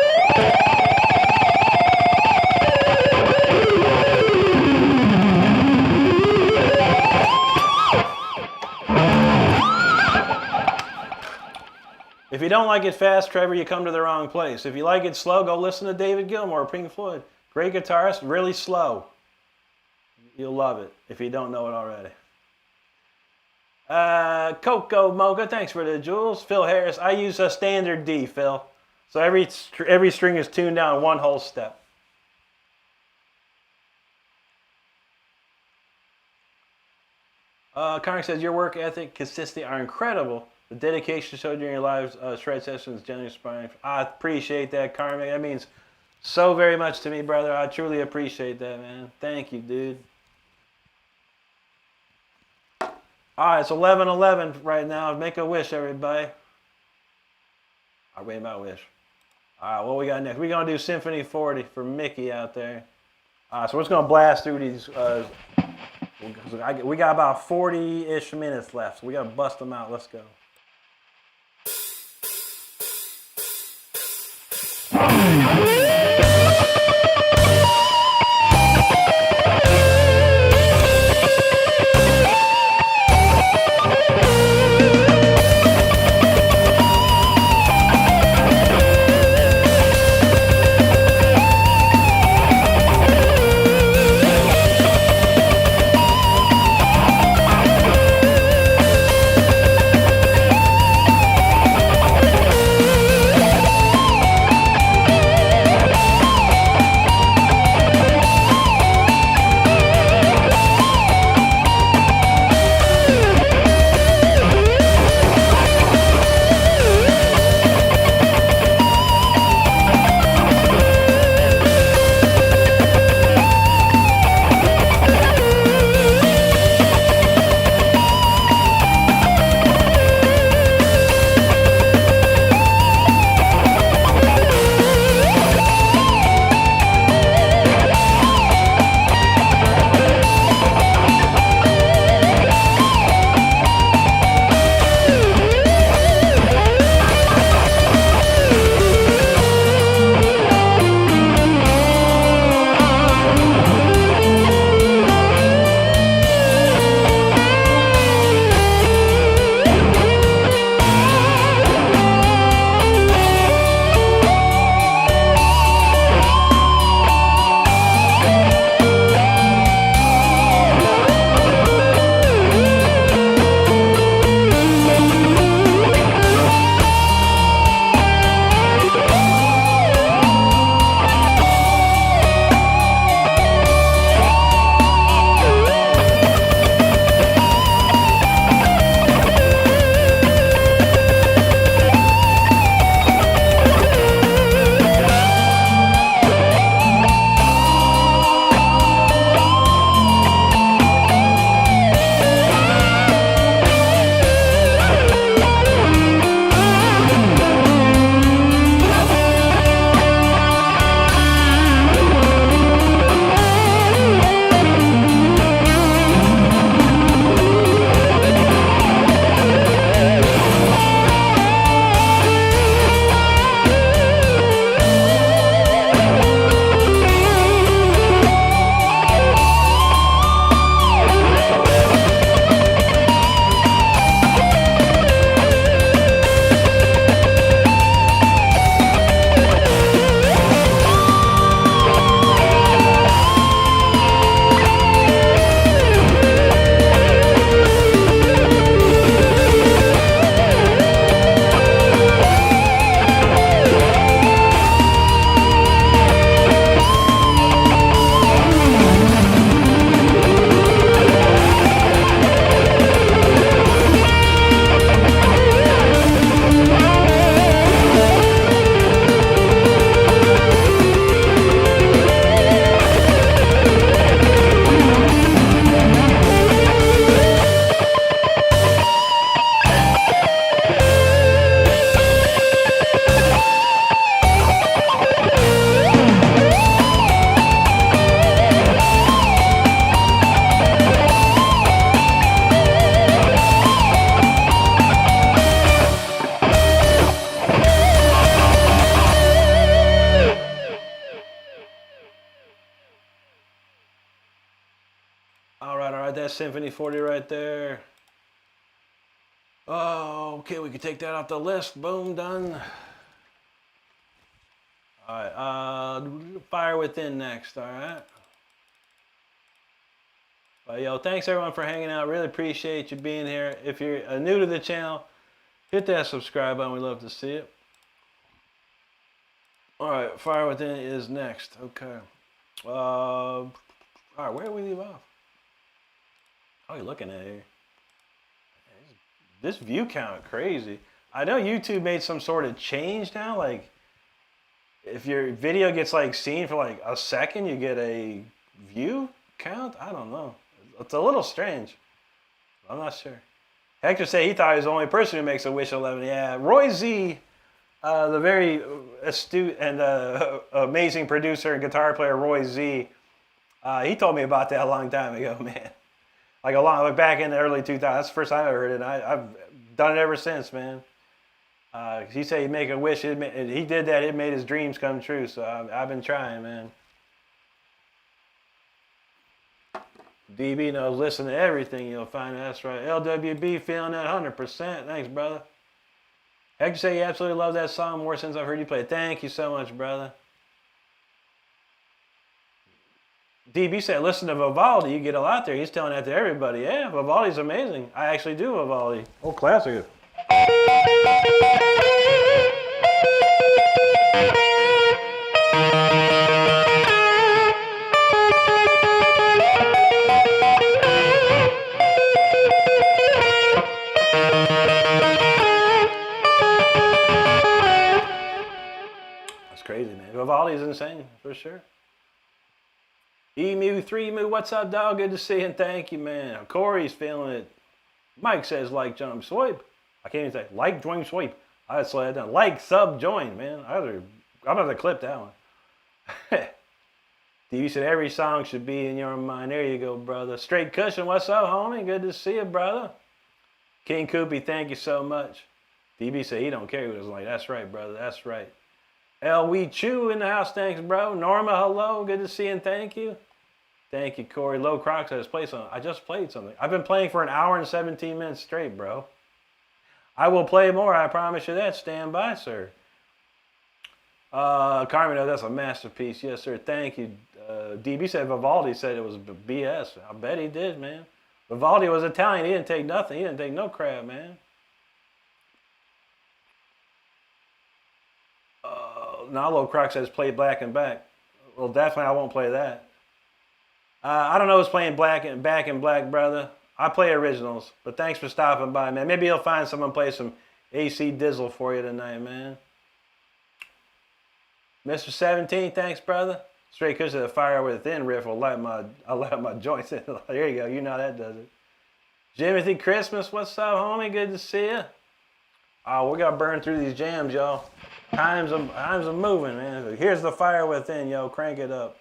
If you don't like it fast, Trevor, you come to the wrong place. If you like it slow, go listen to David Gilmour or Pink Floyd. Great guitarist, really slow. You'll love it if you don't know it already. Coco Mocha, thanks for the jewels. Phil Harris, I use a standard D, Phil. So every string is tuned down one whole step. Connor says, your work ethic, consistency are incredible. The dedication showed during your live shred sessions is generally inspiring. I appreciate that, Carmen. That means so very much to me, brother. I truly appreciate that, man. Thank you, dude. All right, it's 11:11 right now. Make a wish, everybody. I'll wait my wish. All right, what we got next? We're going to do Symphony 40 for Mickey out there. All right, so we're just going to blast through these. We got about 40-ish minutes left, so we got to bust them out. Let's go. All right, that's Symphony 40 right there. Oh, okay, we can take that off the list. Boom, done. All right, Fire Within next, all right? Yo, thanks everyone for hanging out. Really appreciate you being here. If you're new to the channel, hit that subscribe button. We'd love to see it. All right, Fire Within is next. Okay. All right, where did we leave off? How are you looking at here? This view count crazy. I know YouTube made some sort of change now. Like, if your video gets like seen for like a second, you get a view count. I don't know. It's a little strange. I'm not sure. Hector said he thought he was the only person who makes a Wish 11. Yeah, Roy Z, the very astute and amazing producer and guitar player Roy Z, he told me about that a long time ago, man. Like back in the early 2000s. That's the first time I heard it. And I've done it ever since, man. He said he'd make a wish. He did that. It made his dreams come true. So I've been trying, man. DB knows, listen to everything you'll find. That's right. LWB feeling that 100%. Thanks, brother. Hector said he absolutely loves that song more since I've heard you play it. Thank you so much, brother. DB said, listen to Vivaldi. You get a lot there. He's telling that to everybody. Yeah, Vivaldi's amazing. I actually do Vivaldi. Oh, classic. That's crazy, man. Vivaldi's insane, for sure. Emu3Emu, what's up, dog? Good to see you, and thank you, man. Corey's feeling it. Mike says, like, jump, swipe. I can't even say, like, join, swipe. I had to slow that down. Like, sub, join, man. I'm going to clip that one. DB said, every song should be in your mind. There you go, brother. Straight Cushion, what's up, homie? Good to see you, brother. King Koopy, thank you so much. DB said he don't care who doesn't like. That's right, brother. That's right. El Wee Chew in the house, thanks, bro. Norma, hello. Good to see you, and thank you. Thank you, Corey. Low Crocs, I just played something. I've been playing for an hour and 17 minutes straight, bro. I will play more, I promise you that. Stand by, sir. Carmen, that's a masterpiece. Yes, sir. Thank you. DB said Vivaldi said it was BS. I bet he did, man. Vivaldi was Italian. He didn't take nothing. He didn't take no crap, man. Nalo Croc says play Black and Back. Well, definitely I won't play that. I don't know who's playing Back and Black, brother. I play originals, but thanks for stopping by, man. Maybe you'll find someone play some AC Dizzle for you tonight, man. Mr. 17, thanks, brother. Straight Cushion, the Fire Within riff will light my joints in. There you go. You know how that does it. Jimothy Christmas, what's up, homie? Good to see you. Oh, we got to burn through these jams, y'all. Times are moving, man. Here's the Fire Within, yo. Crank it up.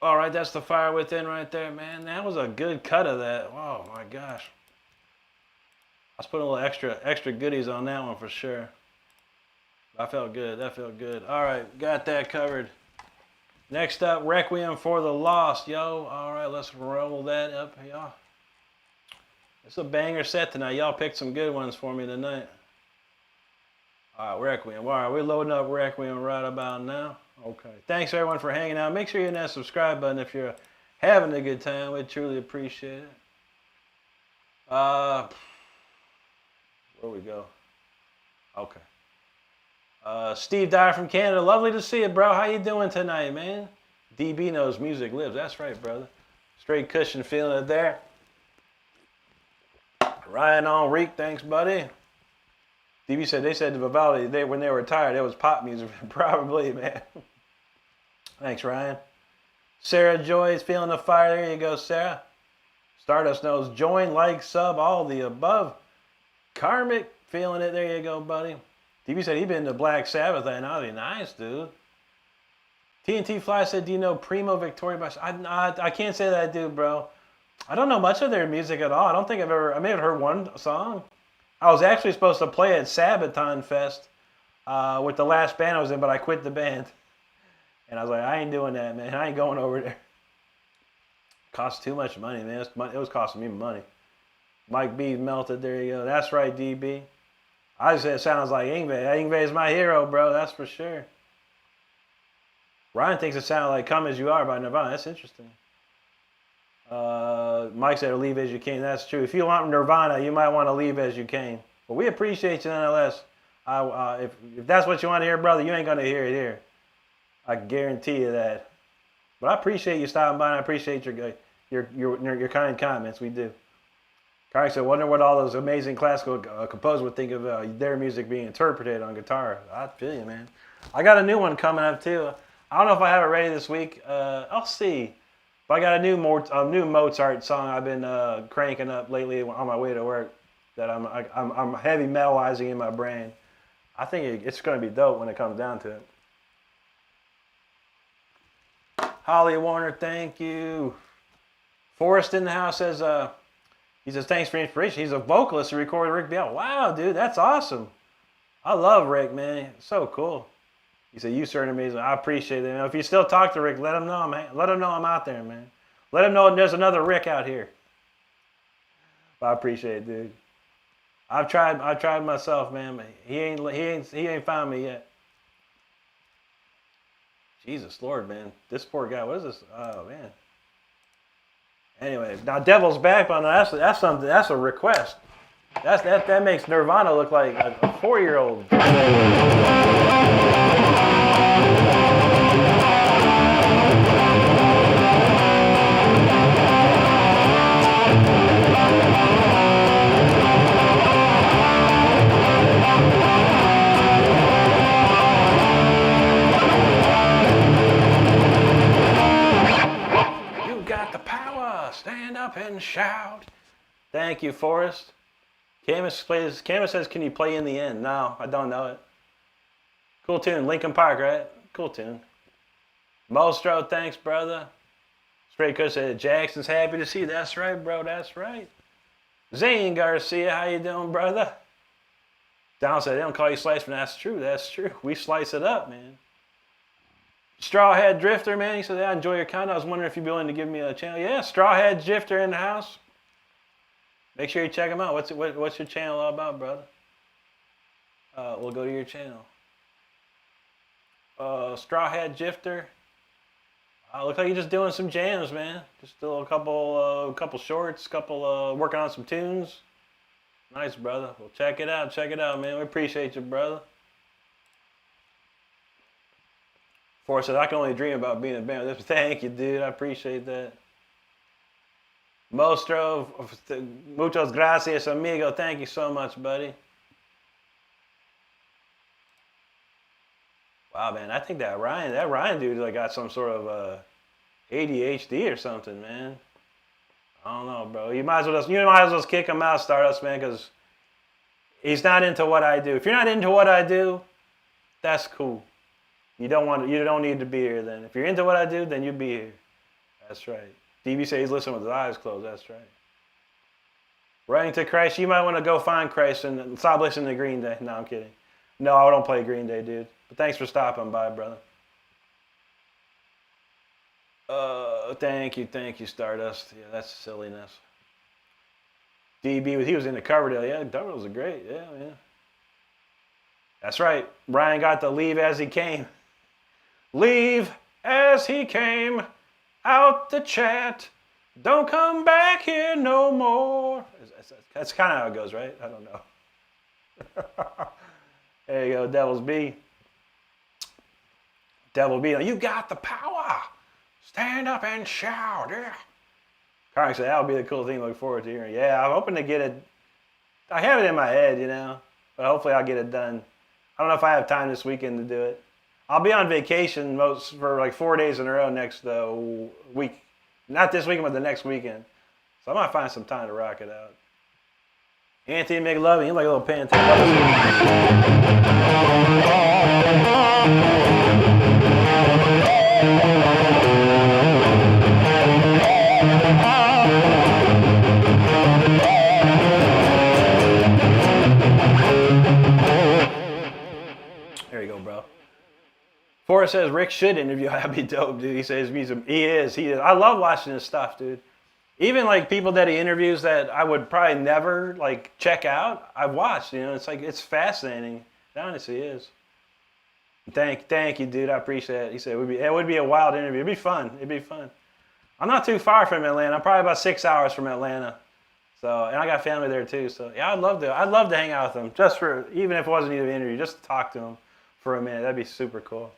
All right, that's the Fire Within right there, man. That was a good cut of that. Oh my gosh. I was putting a little extra goodies on that one for sure. I felt good. That felt good. All right, got that covered. Next up, Requiem for the Lost, yo. All right, let's roll that up, y'all. It's a banger set tonight. Y'all picked some good ones for me tonight. All right, Requiem. All right, we're loading up Requiem right about now. Okay. Thanks, everyone, for hanging out. Make sure you hit that subscribe button if you're having a good time. We'd truly appreciate it. Where we go? Okay. Steve Dyer from Canada. Lovely to see you, bro. How you doing tonight, man? DB knows music lives. That's right, brother. Straight cushion feeling it there. Ryan Enrique, thanks, buddy. DB said they said to Vivaldi when they were retired, it was pop music. Probably, man. Thanks, Ryan. Sarah Joy is feeling the fire. There you go, Sarah. Stardust knows join, like, sub, all the above. Karmic feeling it. There you go, buddy. DB said he'd been to Black Sabbath. And that'd be nice, dude. TNT Fly said, do you know Primo Victoria? I can't say that I do, bro. I don't know much of their music at all. I don't think I may have heard one song. I was actually supposed to play at Sabaton Fest with the last band I was in, but I quit the band. And I was like, I ain't doing that, man. I ain't going over there. Cost too much money, man. It was costing me money. Mike B melted. There you go. That's right, DB. I just said it sounds like Yngwie. Yngwie is my hero, bro. That's for sure. Ryan thinks it sounded like Come As You Are by Nirvana. That's interesting. Mike said, leave as you came. That's true. If you want Nirvana, you might want to leave as you came. But we appreciate you nonetheless. If that's what you want to hear, brother, you ain't going to hear it here. I guarantee you that. But I appreciate you stopping by, and I appreciate your kind comments. We do. Carrick said, wonder what all those amazing classical composers would think of their music being interpreted on guitar. I feel you, man. I got a new one coming up, too. I don't know if I have it ready this week. I'll see. But I got a new Mozart song I've been cranking up lately on my way to work that I'm heavy metalizing in my brain. I think it's going to be dope when it comes down to it. Holly Warner, thank you. Forrest in the house says, he says, thanks for the inspiration. He's a vocalist who recorded Rick Bell. Wow, dude, that's awesome. I love Rick, man. So cool. He said, you certainly amazing. I appreciate it. If you still talk to Rick, let him know I'm out there, man. Let him know there's another Rick out here. But I appreciate it, dude. I've tried myself, man. But he ain't found me yet. Jesus Lord, man. This poor guy. What is this? Oh man. Anyway, now Devil's Backbone. That's something. That's a request. That makes Nirvana look like a 4-year-old. You got the power. Stand up and shout. Thank you, Forrest. Camus says, can you play In the End? No, I don't know it. Cool tune. Linkin Park, right? Cool tune. Mostro, thanks, brother. Straight Coach said, Jackson's happy to see you. That's right, bro. That's right. Zane Garcia, how you doing, brother? Don said, they don't call you Slice, but that's true. That's true. We slice it up, man. Strawhead Drifter, man. He said, I enjoy your content. I was wondering if you'd be willing to give me a channel. Yeah, Strawhead Drifter in the house. Make sure you check him out. What's your channel all about, brother? We'll go to your channel. Strawhead Drifter. Looks like you're just doing some jams, man. Just a couple shorts, working on some tunes. Nice, brother. Well, check it out, man. We appreciate you, brother. Forrest said, I can only dream about being in a band with this. Thank you, dude. I appreciate that. Mostro, muchas gracias, amigo. Thank you so much, buddy. Wow, man, I think that Ryan dude like got some sort of ADHD or something, man. I don't know, bro. You might as well just kick him out, Stardust, man, because he's not into what I do. If you're not into what I do, that's cool. You don't need to be here then. If you're into what I do, then you be here. That's right. DB said he's listening with his eyes closed. That's right. Running to Christ. You might want to go find Christ and stop listening to Green Day. No, I'm kidding. No, I don't play Green Day, dude. But thanks for stopping by, brother. Thank you, Stardust. Yeah, that's silliness. DB, he was in the Coverdale. Yeah, Coverdale's a great. Yeah. That's right. Ryan got to leave as he came. Leave as he came out the chat. Don't come back here no more. That's kind of how it goes, right? I don't know. There you go, Devil's B. Devil B, you got the power. Stand up and shout, yeah. Carney said, that'll be the cool thing to look forward to hearing. Yeah, I'm hoping to get it. I have it in my head, but hopefully I'll get it done. I don't know if I have time this weekend to do it. I'll be on vacation for like 4 days in a row next week. Not this weekend, but the next weekend. So I might find some time to rock it out. Anthony McLovin, he's like a little Pantera. There you go, bro. Forrest says Rick should interview. That'd be dope, dude. He says he is. I love watching his stuff, dude. Even like people that he interviews that I would probably never like check out, I've watched. It's fascinating. It honestly is. Thank you, dude. I appreciate it. He said it would be a wild interview. It'd be fun. I'm not too far from Atlanta. I'm probably about 6 hours from Atlanta. So, and I got family there too. So yeah, I'd love to hang out with them even if it wasn't even an interview, just to talk to them for a minute. That'd be super cool.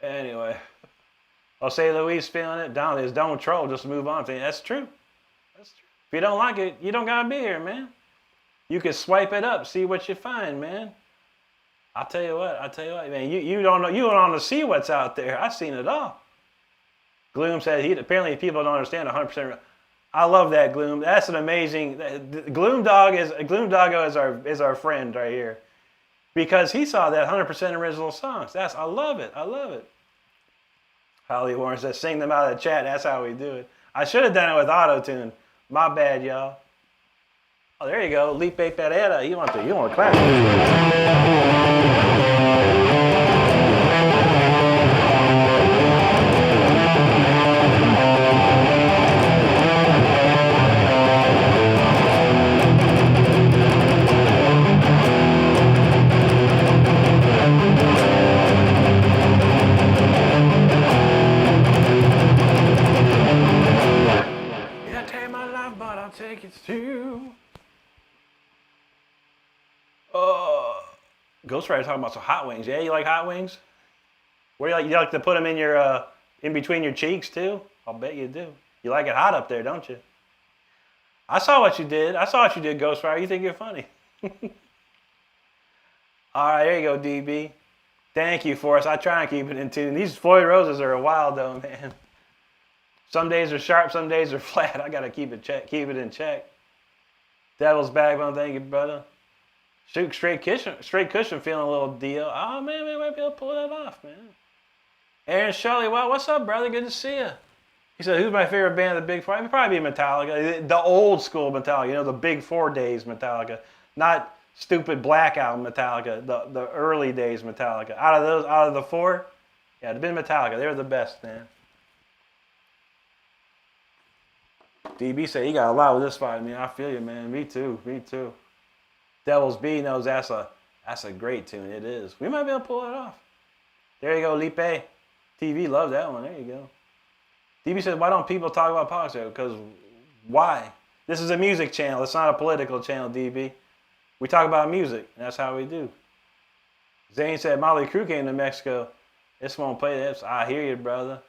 Anyway, I'll say Louise feeling it. Don't troll, just move on. That's true. If you don't like it, you don't gotta be here, man. You can swipe it up, see what you find, man. I'll tell you what, man. You don't know. You don't want to see what's out there. I've seen it all. Gloom said apparently people don't understand 100%. I love that, Gloom. That's an amazing. Gloom Doggo is our friend right here. Because he saw that 100% original songs. I love it. Holly Warren says, sing them out of the chat. That's how we do it. I should have done it with auto-tune. My bad, y'all. Oh, there you go. Lipe Pereira. You want to clap. Take it to. Ghost Rider talking about some hot wings. Yeah, you like hot wings? What do you like? You like to put them in your in between your cheeks too? I'll bet you do. You like it hot up there, don't you? I saw what you did. Ghost Rider. You think you're funny? All right, there you go, DB. Thank you, Forrest. I try and keep it in tune. These Floyd Roses are a wild though, man. Some days are sharp, some days are flat. I gotta keep it in check. Devil's Backbone, thank you, brother. Shoot, straight cushion feeling a little deal. Oh man, we might be able to pull that off, man. Aaron Shirley, wow, what's up, brother? Good to see you. He said, who's my favorite band of the Big Four? It'd probably be Metallica, the old school Metallica, the Big 4 days Metallica, not stupid Black Album Metallica, the early days Metallica. Out of the four, yeah, it'd been Metallica. They were the best, man. DB said, you got a lot with this fight, man. I feel you, man. Me too. Devil's B knows that's a great tune. It is. We might be able to pull it off. There you go, Lipe. TV loved that one. There you go. DB said, why don't people talk about politics? Because why? This is a music channel. It's not a political channel, DB. We talk about music, and that's how we do. Zane said, Molly Crew came to Mexico. This won't play this. I hear you, brother.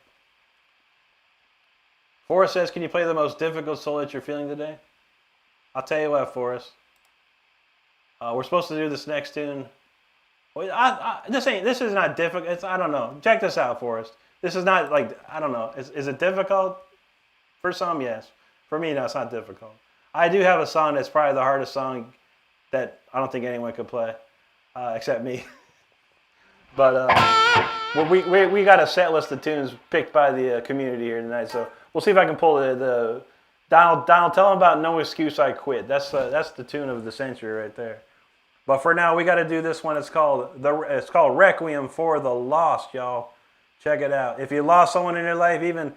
Forrest says, can you play the most difficult solo that you're feeling today? I'll tell you what, Forrest. We're supposed to do this next tune. This is not difficult. I don't know. Check this out, Forrest. This is not like, I don't know. Is it difficult? For some, yes. For me, no, it's not difficult. I do have a song that's probably the hardest song that I don't think anyone could play, except me. But we got a set list of tunes picked by the community here tonight, so we'll see if I can pull the Donald, tell him about No Excuse I Quit. That's the tune of the century right there. But for now, we got to do this one. It's called Requiem for the Lost, y'all. Check it out. If you lost someone in your life, even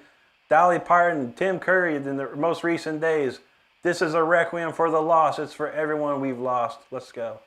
Dolly Parton, Tim Curry in the most recent days, this is a requiem for the lost. It's for everyone we've lost. Let's go.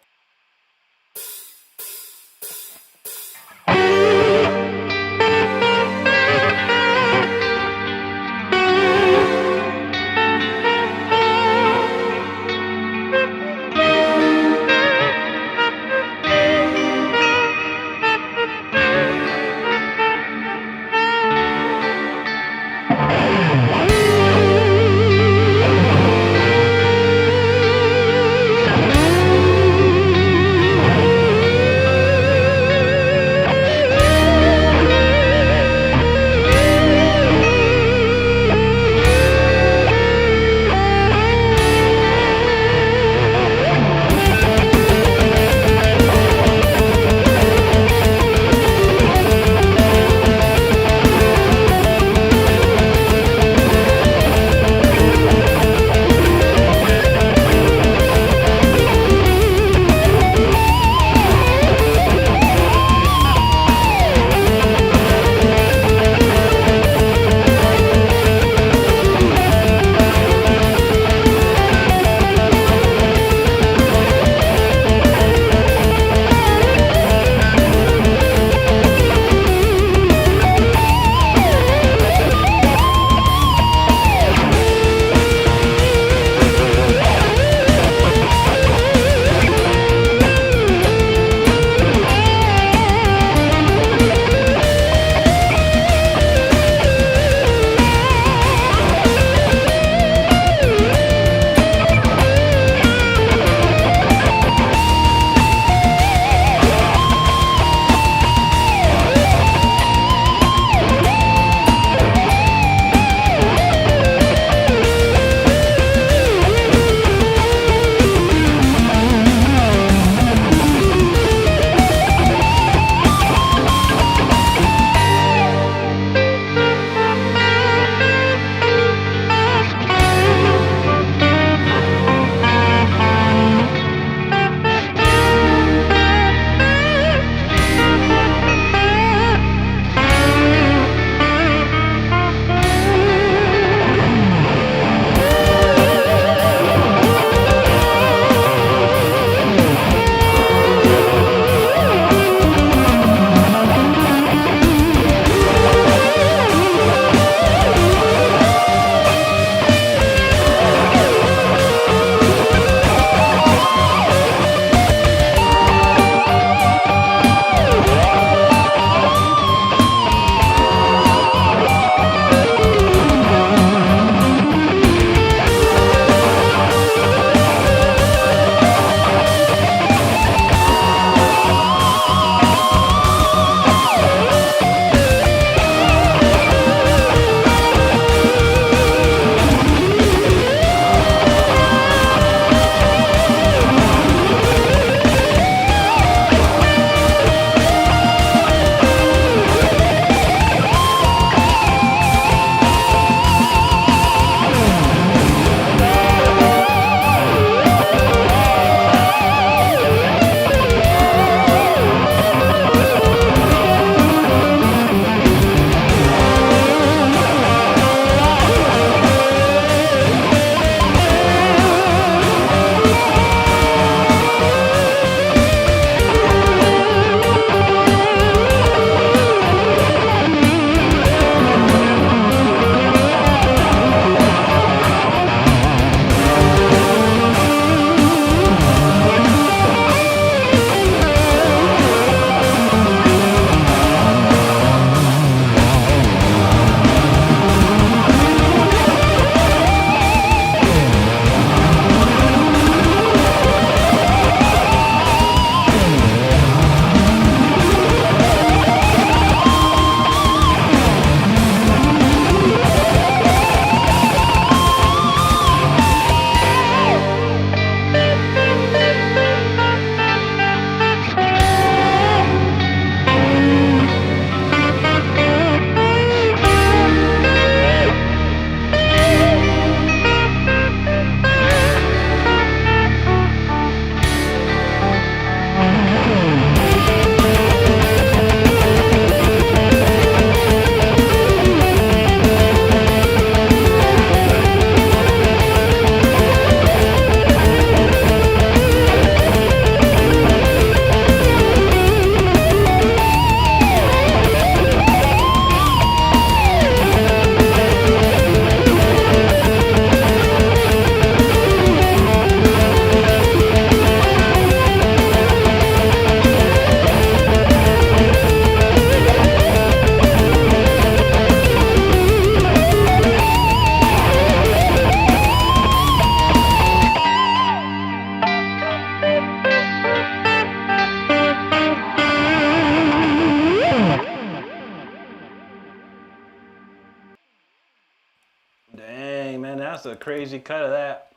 That's a crazy cut of that.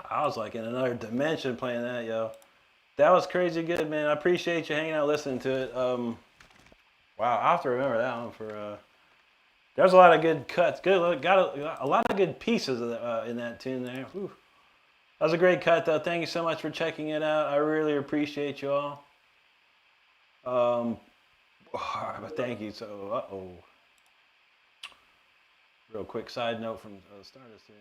I was like in another dimension playing that, yo. That was crazy good, man. I appreciate you hanging out listening to it. Wow, I have to remember that one for. There's a lot of good cuts. Got a lot of good pieces of in that tune there. Whew. That was a great cut, though. Thank you so much for checking it out. I really appreciate you all. But thank you. So, real quick side note from the Stardust here.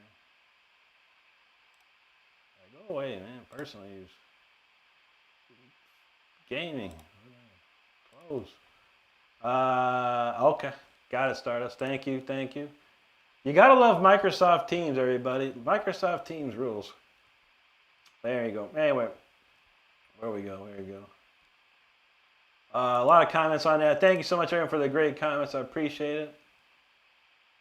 Go away, man. Personal use. Gaming. Close. Okay. Got it, Stardust. Thank you. You gotta love Microsoft Teams, everybody. Microsoft Teams rules. There you go. Anyway, where we go. A lot of comments on that. Thank you so much, everyone, for the great comments. I appreciate it.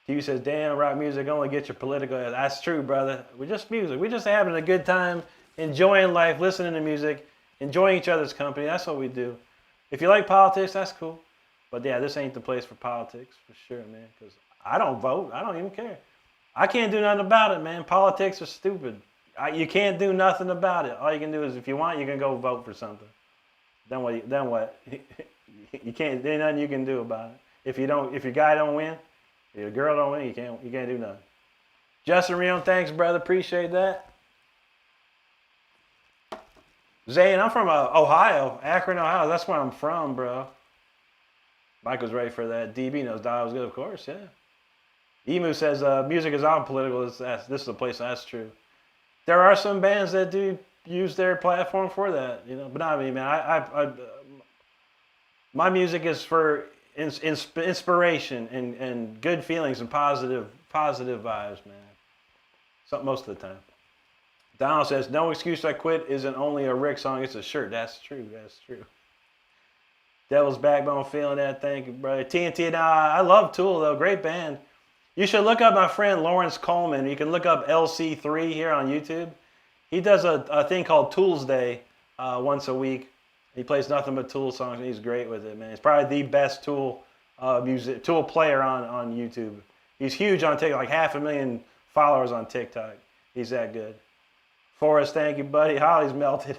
TV says, damn, rock music only gets you political. That's true, brother. We're just music. We're just having a good time, enjoying life, listening to music, enjoying each other's company. That's what we do. If you like politics, that's cool. But yeah, this ain't the place for politics, for sure, man. Because I don't vote. I don't even care. I can't do nothing about it, man. Politics are stupid. You can't do nothing about it. All you can do is, if you want, you can go vote for something. Then what? You can't. There's nothing you can do about it. If your guy don't win, if your girl don't win, you can't do nothing. Justin Rion, thanks, brother. Appreciate that. Zane, I'm from Ohio, Akron, Ohio. That's where I'm from, bro. Michael's ready for that. DB knows Dial was good, of course, yeah. Emu says music is all political. This is a place that's true. There are some bands that do use their platform for that, you know. But not me, man. My music is for inspiration and good feelings and positive vibes, man. Most of the time. Donald says, "No Excuse I Quit isn't only a Rick song, it's a shirt." That's true. Devil's Backbone, feeling that. Thank you, brother. TNT. Now, I love Tool, though. Great band. You should look up my friend Lawrence Coleman. You can look up LC3 here on YouTube. He does a thing called Tools Day once a week. He plays nothing but Tool songs, and he's great with it, man. He's probably the best Tool player on YouTube. He's huge on TikTok, like 500,000 followers on TikTok. He's that good. Forrest, thank you, buddy. Holly's melted.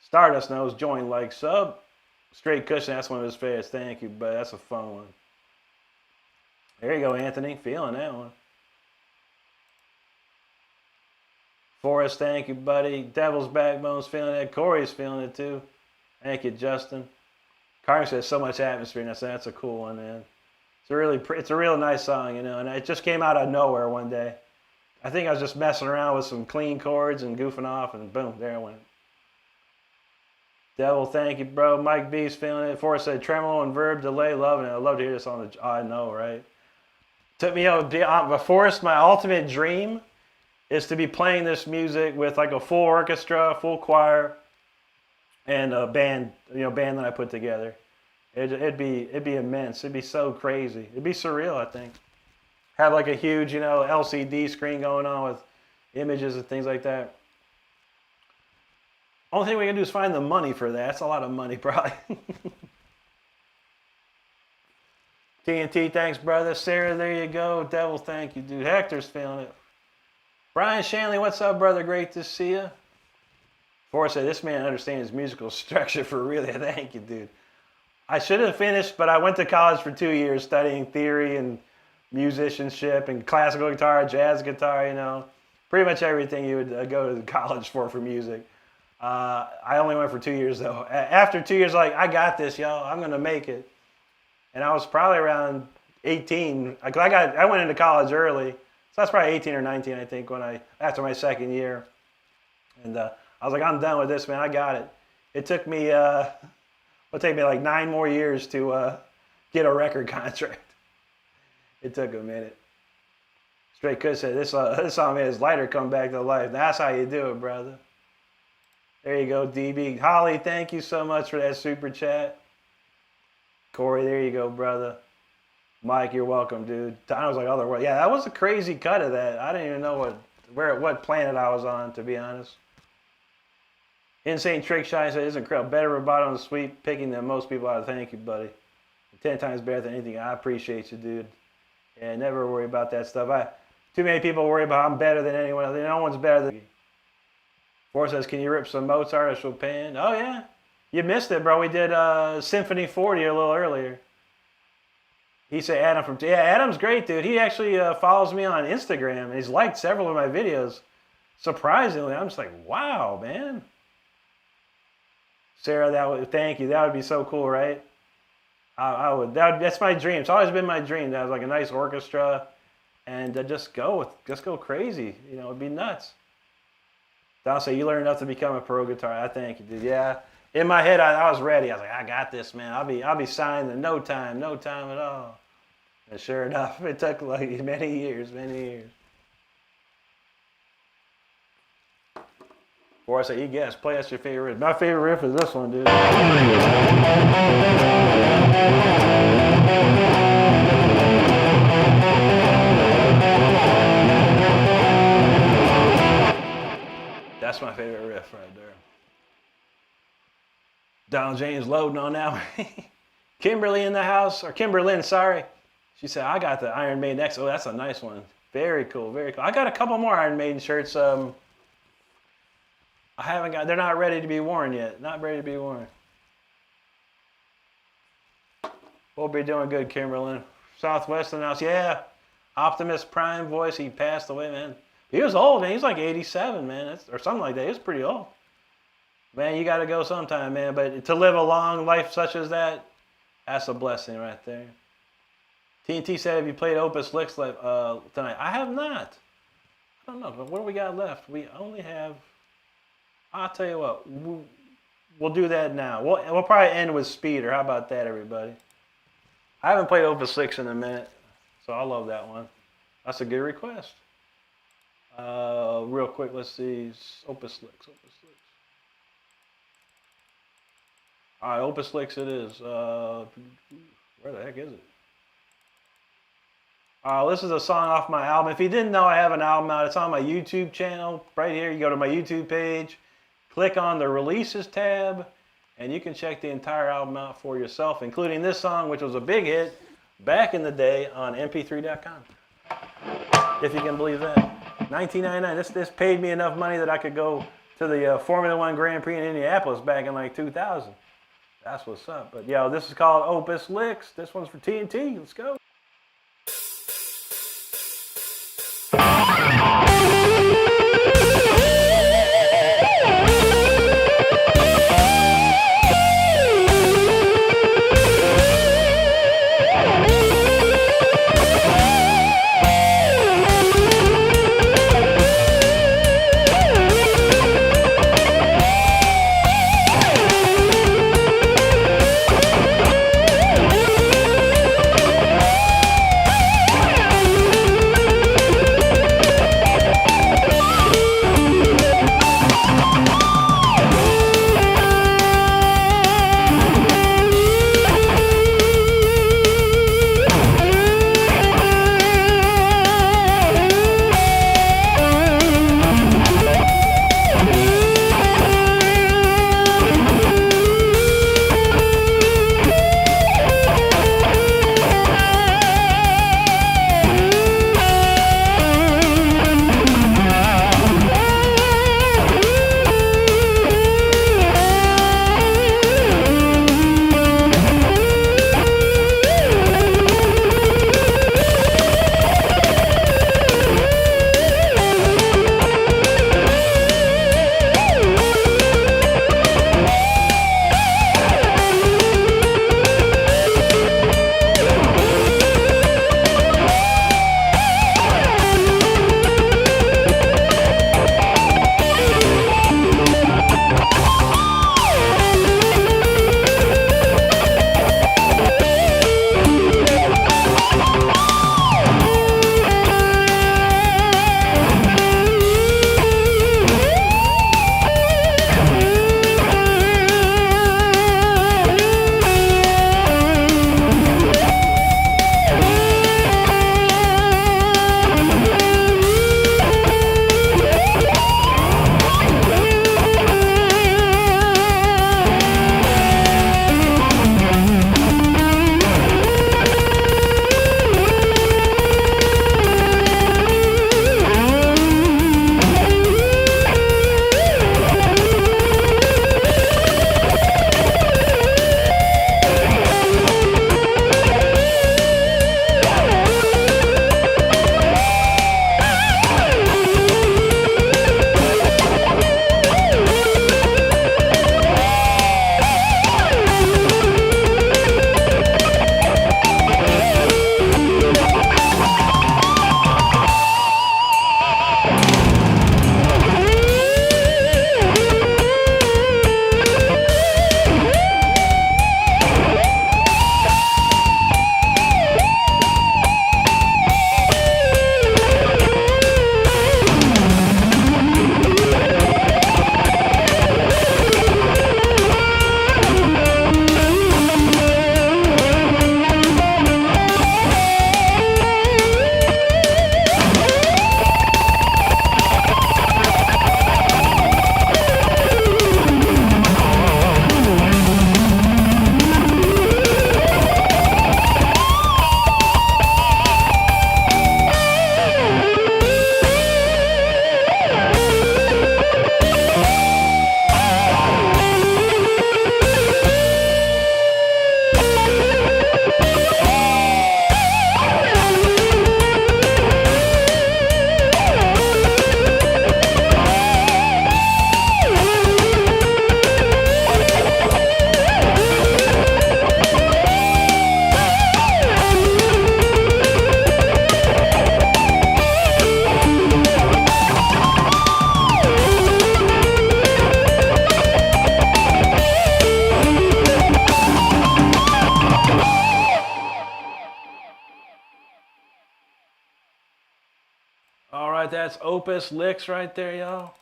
Stardust knows, join, like, sub. Straight Cushion, that's one of his favorites. Thank you, buddy. That's a fun one. There you go, Anthony. Feeling that one. Forrest, thank you, buddy. Devil's Backbone's feeling it. Corey's feeling it, too. Thank you, Justin. Carter says so much atmosphere, and that's a cool one, man. It's a real nice song, you know, and it just came out of nowhere one day. I think I was just messing around with some clean chords and goofing off, and boom, there it went. Devil, thank you, bro. Mike B's feeling it. Forrest said, tremolo and verb delay, loving it. I'd love to hear this on the... I know, right? Took me out, but Forrest, my ultimate dream is to be playing this music with like a full orchestra, full choir, and a band, band that I put together. It'd be immense. It'd be so crazy. It'd be surreal, I think. Have like a huge, LCD screen going on with images and things like that. Only thing we can do is find the money for that. That's a lot of money, probably. TNT, thanks, brother. Sarah, there you go. Devil, thank you, dude. Hector's feeling it. Brian Shanley, what's up, brother? Great to see you. Forrest said, this man understands musical structure for really. Thank you, dude. I should have finished, but I went to college for 2 years studying theory and musicianship and classical guitar, jazz guitar, pretty much everything you would go to college for music. I only went for 2 years, though. After 2 years, I got this, y'all. I'm going to make it. And I was probably around 18. I went into college early. So that's probably 18 or 19, I think, after my second year. And I was like, I'm done with this, man. I got it. It took me, like 9 more years to get a record contract. It took a minute. Straight Kush said, this song made his lighter come back to life. That's how you do it, brother. There you go, DB. Holly, thank you so much for that super chat. Corey, there you go, brother. Mike, you're welcome, dude. Don was like, otherwise. Yeah, that was a crazy cut of that. I didn't even know what planet I was on, to be honest. Insane Trick Shine said, it's incredible. Better rubato on the sweep picking than most people out. Thank you, buddy. 10 times better than anything. I appreciate you, dude. Yeah, never worry about that stuff. Too many people worry about I'm better than anyone else. No one's better than me. Forrest says, can you rip some Mozart or Chopin? Oh, yeah. You missed it, bro. We did Symphony 40 a little earlier. He said Adam from... Yeah, Adam's great, dude. He actually follows me on Instagram, and he's liked several of my videos. Surprisingly, I'm just like, wow, man. Sarah, thank you. That would be so cool, right? I would. That's my dream. It's always been my dream to have like a nice orchestra, and just go crazy. You know, it'd be nuts. I'll say you learn enough to become a pro guitar. I thank you, dude. Yeah. In my head, I was ready. I was like, I got this, man. I'll be signed in no time at all. And sure enough, it took like many years. Or I say, you guess, play us your favorite riff. My favorite riff is this one, dude. That's my favorite riff right there. Donald James loading on that one. Kimberly in the house, or Kimberlyn, sorry. She said, I got the Iron Maiden X. Oh, that's a nice one. Very cool, very cool. I got a couple more Iron Maiden shirts. I haven't got, they're not ready to be worn yet. Not ready to be worn. We'll be doing good, Kimberlyn. Southwest announced, yeah. Optimus Prime voice, he passed away, man. He was old, man. He's like 87, man. Or something like that. He was pretty old. Man, you got to go sometime, man. But to live a long life such as that, that's a blessing right there. TNT said, have you played Opus Licks tonight? I have not. I don't know. But what do we got left? We only have... I'll tell you what. We'll do that now. We'll probably end with Speeder. How about that, everybody? I haven't played Opus Licks in a minute, so I love that one. That's a good request. Real quick, let's see. Opus Licks. All right, Opus Licks it is. Where the heck is it? This is a song off my album. If you didn't know, I have an album out. It's on my YouTube channel. Right here, you go to my YouTube page, click on the Releases tab, and you can check the entire album out for yourself, including this song, which was a big hit back in the day on mp3.com. If you can believe that. $19.99. This paid me enough money that I could go to the Formula One Grand Prix in Indianapolis back in like 2000. That's what's up. But yo, this is called Opus Licks. This one's for TNT. Let's go. That's Opus Licks right there, y'all.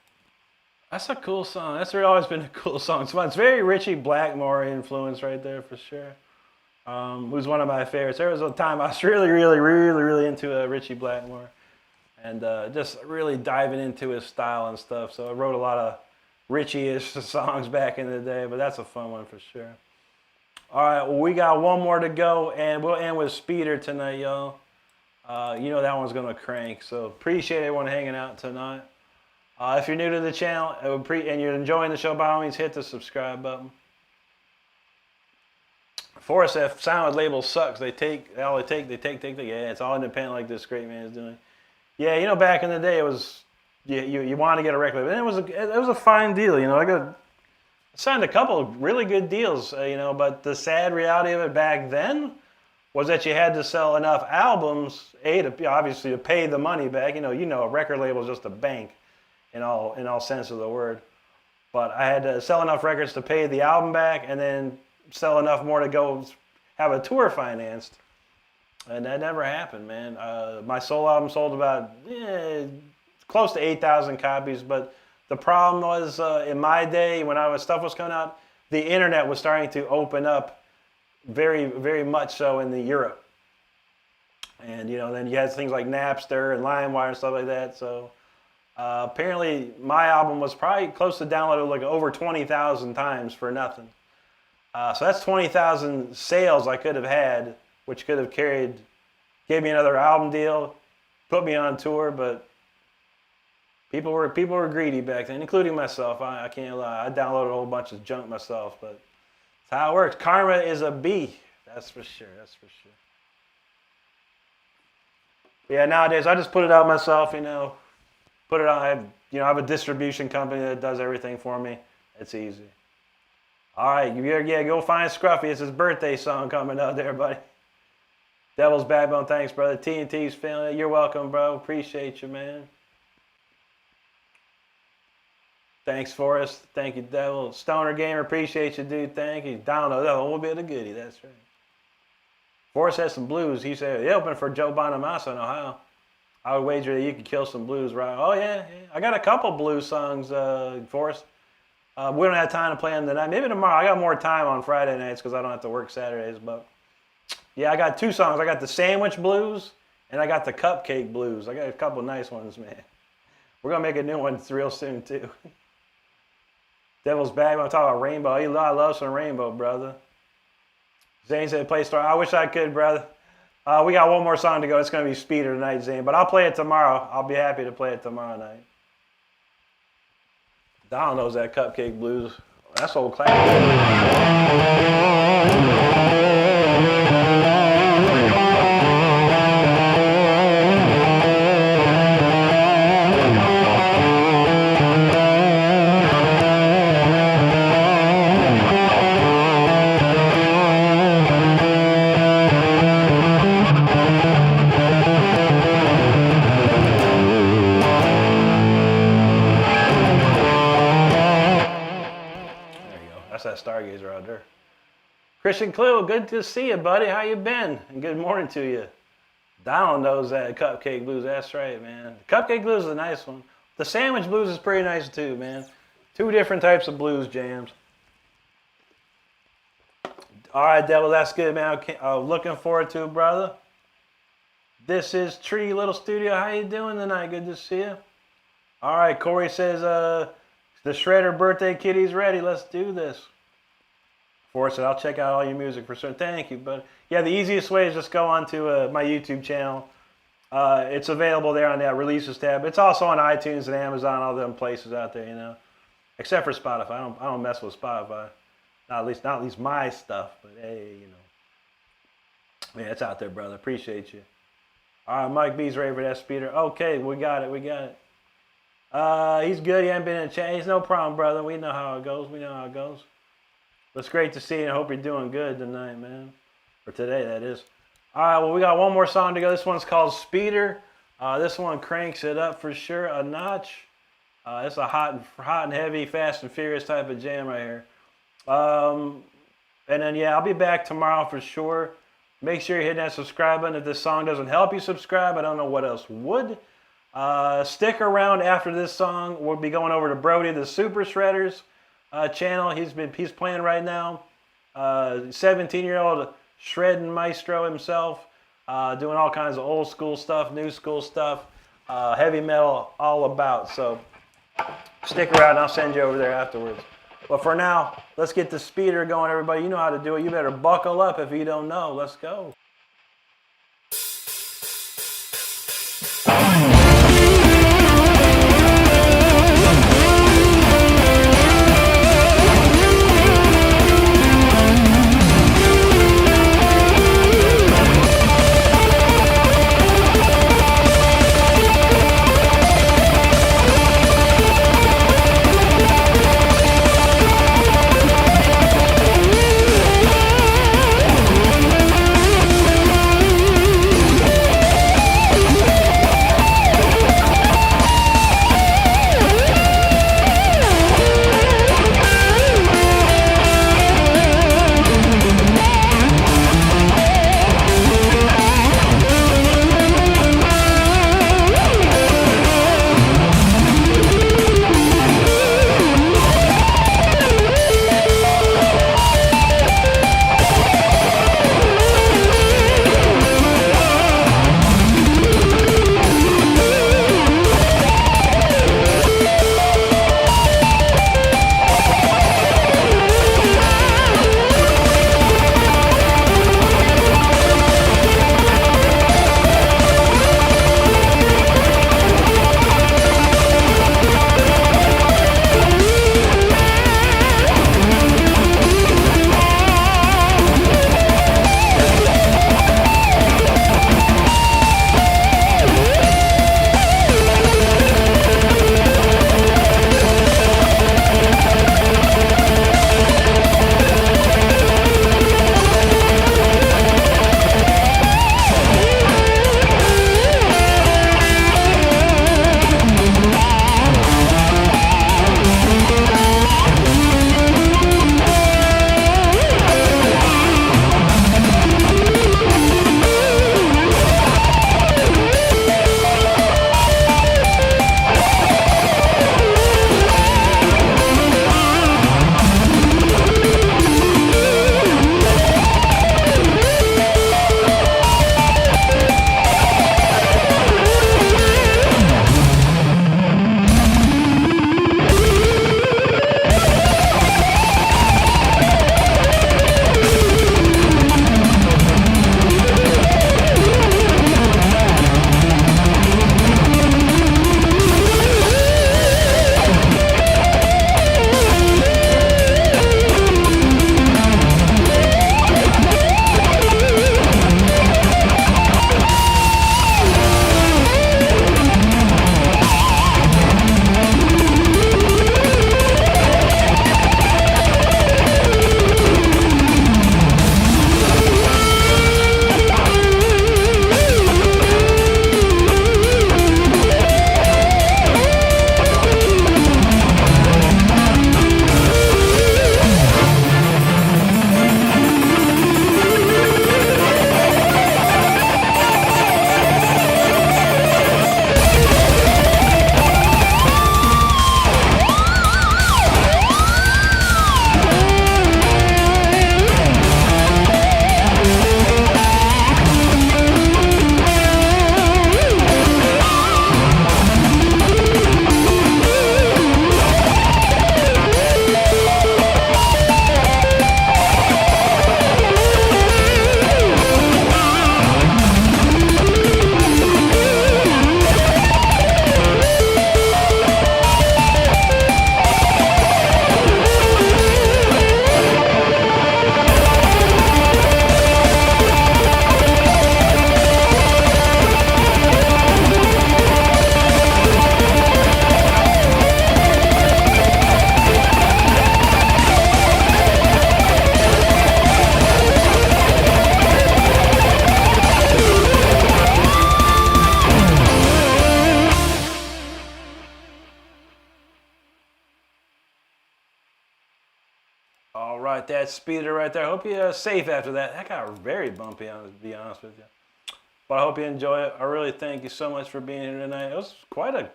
That's a cool song. That's always been a cool song. It's fun. It's very Ritchie Blackmore influence right there for sure. Who's one of my favorites. There was a time I was really into Ritchie Blackmore, and just really diving into his style and stuff. So I wrote a lot of Ritchie-ish songs back in the day, but that's a fun one for sure. All right, well, we got one more to go, and we'll end with Speeder tonight, y'all. You know that one's gonna crank. So appreciate everyone hanging out tonight. If you're new to the channel and you're enjoying the show, by all means, hit the subscribe button. For us, if sound label sucks, they take. Yeah, it's all independent like this great man is doing. Yeah, you know, back in the day, it was you want to get a record label, and it was a fine deal. You know, I signed a couple of really good deals. You know, but the sad reality of it back then was that you had to sell enough albums, obviously to pay the money back. You know, a record label is just a bank, in all sense of the word. But I had to sell enough records to pay the album back, and then sell enough more to go have a tour financed, and that never happened, man. My solo album sold about close to 8,000 copies, but the problem was in my day when stuff was coming out, the internet was starting to open up very, very much so in Europe, and you know, then you had things like Napster and LimeWire and stuff like that. So apparently, my album was probably close to downloaded like over 20,000 times for nothing. So that's 20,000 sales I could have had, which could have gave me another album deal, put me on tour. But people were greedy back then, including myself. I can't lie. I downloaded a whole bunch of junk myself, but that's how it works. Karma is a bee. That's for sure. That's for sure. But yeah, nowadays I just put it out myself. You know, put it on. I have a distribution company that does everything for me. It's easy. All right, yeah, go find Scruffy. It's his birthday song coming out there, buddy. Devil's Backbone, thanks, brother. TNT's feeling it. You're welcome, bro. Appreciate you, man. Thanks, Forrest. Thank you, Devil. Stoner Gamer, appreciate you, dude. Thank you. Download that whole bit of goodie. That's right. Forrest has some blues. He said, they open for Joe Bonamassa in Ohio. I would wager that you could kill some blues, right? Oh, yeah. I got a couple blues songs, Forrest. We don't have time to play them tonight. Maybe tomorrow. I got more time on Friday nights because I don't have to work Saturdays. But yeah, I got two songs. I got the Sandwich Blues and I got the Cupcake Blues. I got a couple nice ones, man. We're going to make a new one real soon, too. Devil's Bag. I'm talking about Rainbow. I love some Rainbow, brother. Zane said play Star. I wish I could, brother. We got one more song to go. It's going to be Speeder tonight, Zane. But I'll play it tomorrow. I'll be happy to play it tomorrow night. Don knows that Cupcake Blues. That's old classic. Stargazer out there. Christian Clue, good to see you, buddy. How you been? And good morning to you. Donald knows that Cupcake Blues. That's right, man. Cupcake Blues is a nice one. The Sandwich Blues is pretty nice too, man. Two different types of blues jams. All right, Devil, that's good, man. Looking forward to it, brother. This is Tree Little Studio. How you doing tonight? Good to see you. All right, Corey says the Shredder birthday kitty's ready. Let's do this. Forrest said, I'll check out all your music for sure. Thank you, but yeah, the easiest way is just go onto my YouTube channel. It's available there on that releases tab. It's also on iTunes and Amazon, all them places out there, you know. Except for Spotify. I don't mess with Spotify. Not at least my stuff, but hey, you know. Yeah, it's out there, brother. Appreciate you. All right, Mike B's ready for that Speeder. Okay, we got it. He's good. He hasn't been in the chat. He's no problem, brother. We know how it goes. It's great to see you. I hope you're doing good tonight, man. Or today, that is. All right, well, we got one more song to go. This one's called Speeder. This one cranks it up for sure a notch. It's a hot and heavy, fast and furious type of jam right here. And then, yeah, I'll be back tomorrow for sure. Make sure you're hitting that subscribe button. If this song doesn't help you subscribe, I don't know what else would. Stick around after this song. We'll be going over to Brody, the Super Shredders channel. He's playing right now. 17-year-old shredding maestro himself, doing all kinds of old school stuff, new school stuff, heavy metal, all about. So stick around. I'll send you over there afterwards. But for now, let's get the speeder going, everybody. You know how to do it. You better buckle up if you don't know. Let's go. All right, that speeder right there. I hope you're safe after that. That got very bumpy, to be honest with you. But I hope you enjoy it. I really thank you so much for being here tonight. It was quite a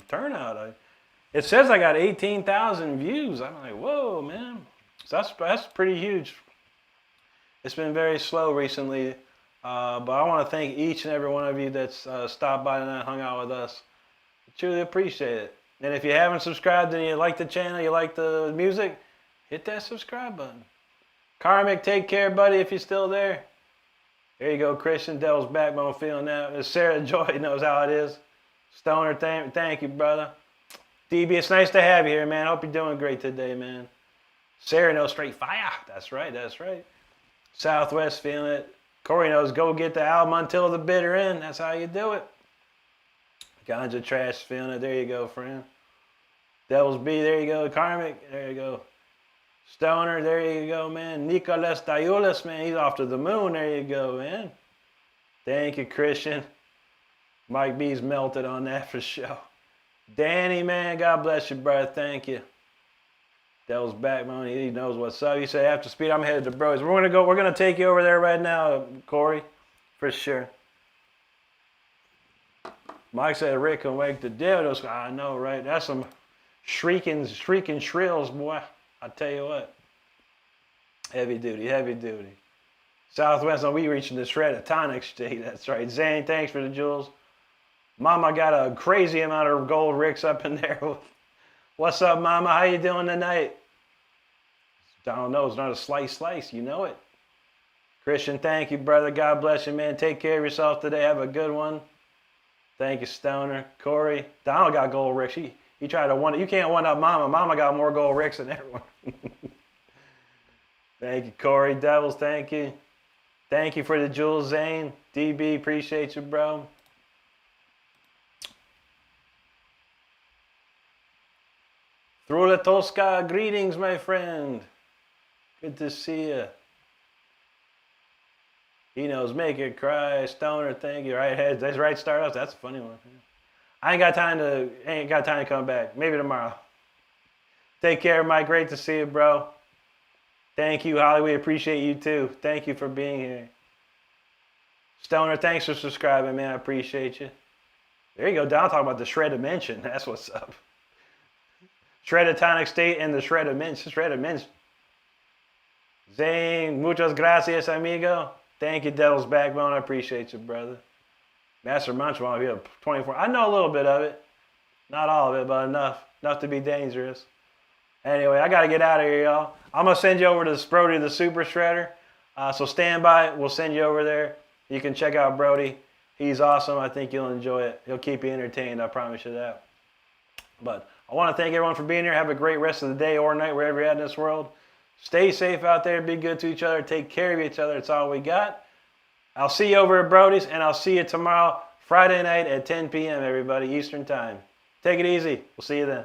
turnout. It says I got 18,000 views. I'm like, whoa, man. So that's pretty huge. It's been very slow recently, but I want to thank each and every one of you that's stopped by tonight and hung out with us. I truly appreciate it. And if you haven't subscribed and you like the channel, you like the music, hit that subscribe button. Karmic, take care, buddy, if you're still there. There you go, Christian. Devil's Backbone, feeling that. Sarah Joy knows how it is. Stoner, thank you, brother. DB, it's nice to have you here, man. Hope you're doing great today, man. Sarah knows straight fire. That's right, that's right. Southwest, feeling it. Corey knows go get the album Until the Bitter End. That's how you do it. Ganja Trash, feeling it. There you go, friend. Devil's B, there you go. Karmic, there you go. Stoner, there you go, man. Nicolas Diulis, man, he's off to the moon. There you go, man. Thank you, Christian. Mike B's melted on that for sure. Danny, man, God bless you, brother. Thank you. Devil's Backbone, he knows what's up. You say after speed, I'm headed to Bros. We're gonna take you over there right now, Corey, for sure. Mike said Rick can wake the dead. I know, right? That's some shrieking shrills, boy. I tell you what. Heavy duty, heavy duty. Southwest, we reaching the shred tonic state. That's right. Zane, thanks for the jewels. Mama got a crazy amount of gold Ricks up in there. What's up, Mama? How you doing tonight? I don't know. It's not a slice. You know it. Christian, thank you, brother. God bless you, man. Take care of yourself today. Have a good one. Thank you, Stoner. Corey, Donald got gold Ricks. He tried to one. You can't one up Mama. Mama got more gold Ricks than everyone. Thank you, Corey. Devils, thank you. Thank you for the jewels, Zane. DB, appreciate you, bro. Through La Tosca, greetings, my friend. Good to see you. He knows, make it cry. Stoner, thank you. Right, that's right. Start off. That's a funny one. I ain't got time to come back. Maybe tomorrow. Take care, Mike. Great to see you, bro. Thank you, Holly. We appreciate you too. Thank you for being here. Stoner, thanks for subscribing, man. I appreciate you. There you go. Down talking about the shred dimension. That's what's up. Shredded tonic state and the shredded mince. Zane, muchas gracias, amigo. Thank you, Devil's Backbone. I appreciate you, brother. Master Munch won't be up 24. I know a little bit of it. Not all of it, but enough. Enough to be dangerous. Anyway, I got to get out of here, y'all. I'm going to send you over to Brody the Super Shredder. So stand by. We'll send you over there. You can check out Brody. He's awesome. I think you'll enjoy it. He'll keep you entertained. I promise you that. But I want to thank everyone for being here. Have a great rest of the day or night, wherever you're at in this world. Stay safe out there. Be good to each other. Take care of each other. It's all we got. I'll see you over at Brody's, and I'll see you tomorrow, Friday night at 10 p.m., everybody, Eastern Time. Take it easy. We'll see you then.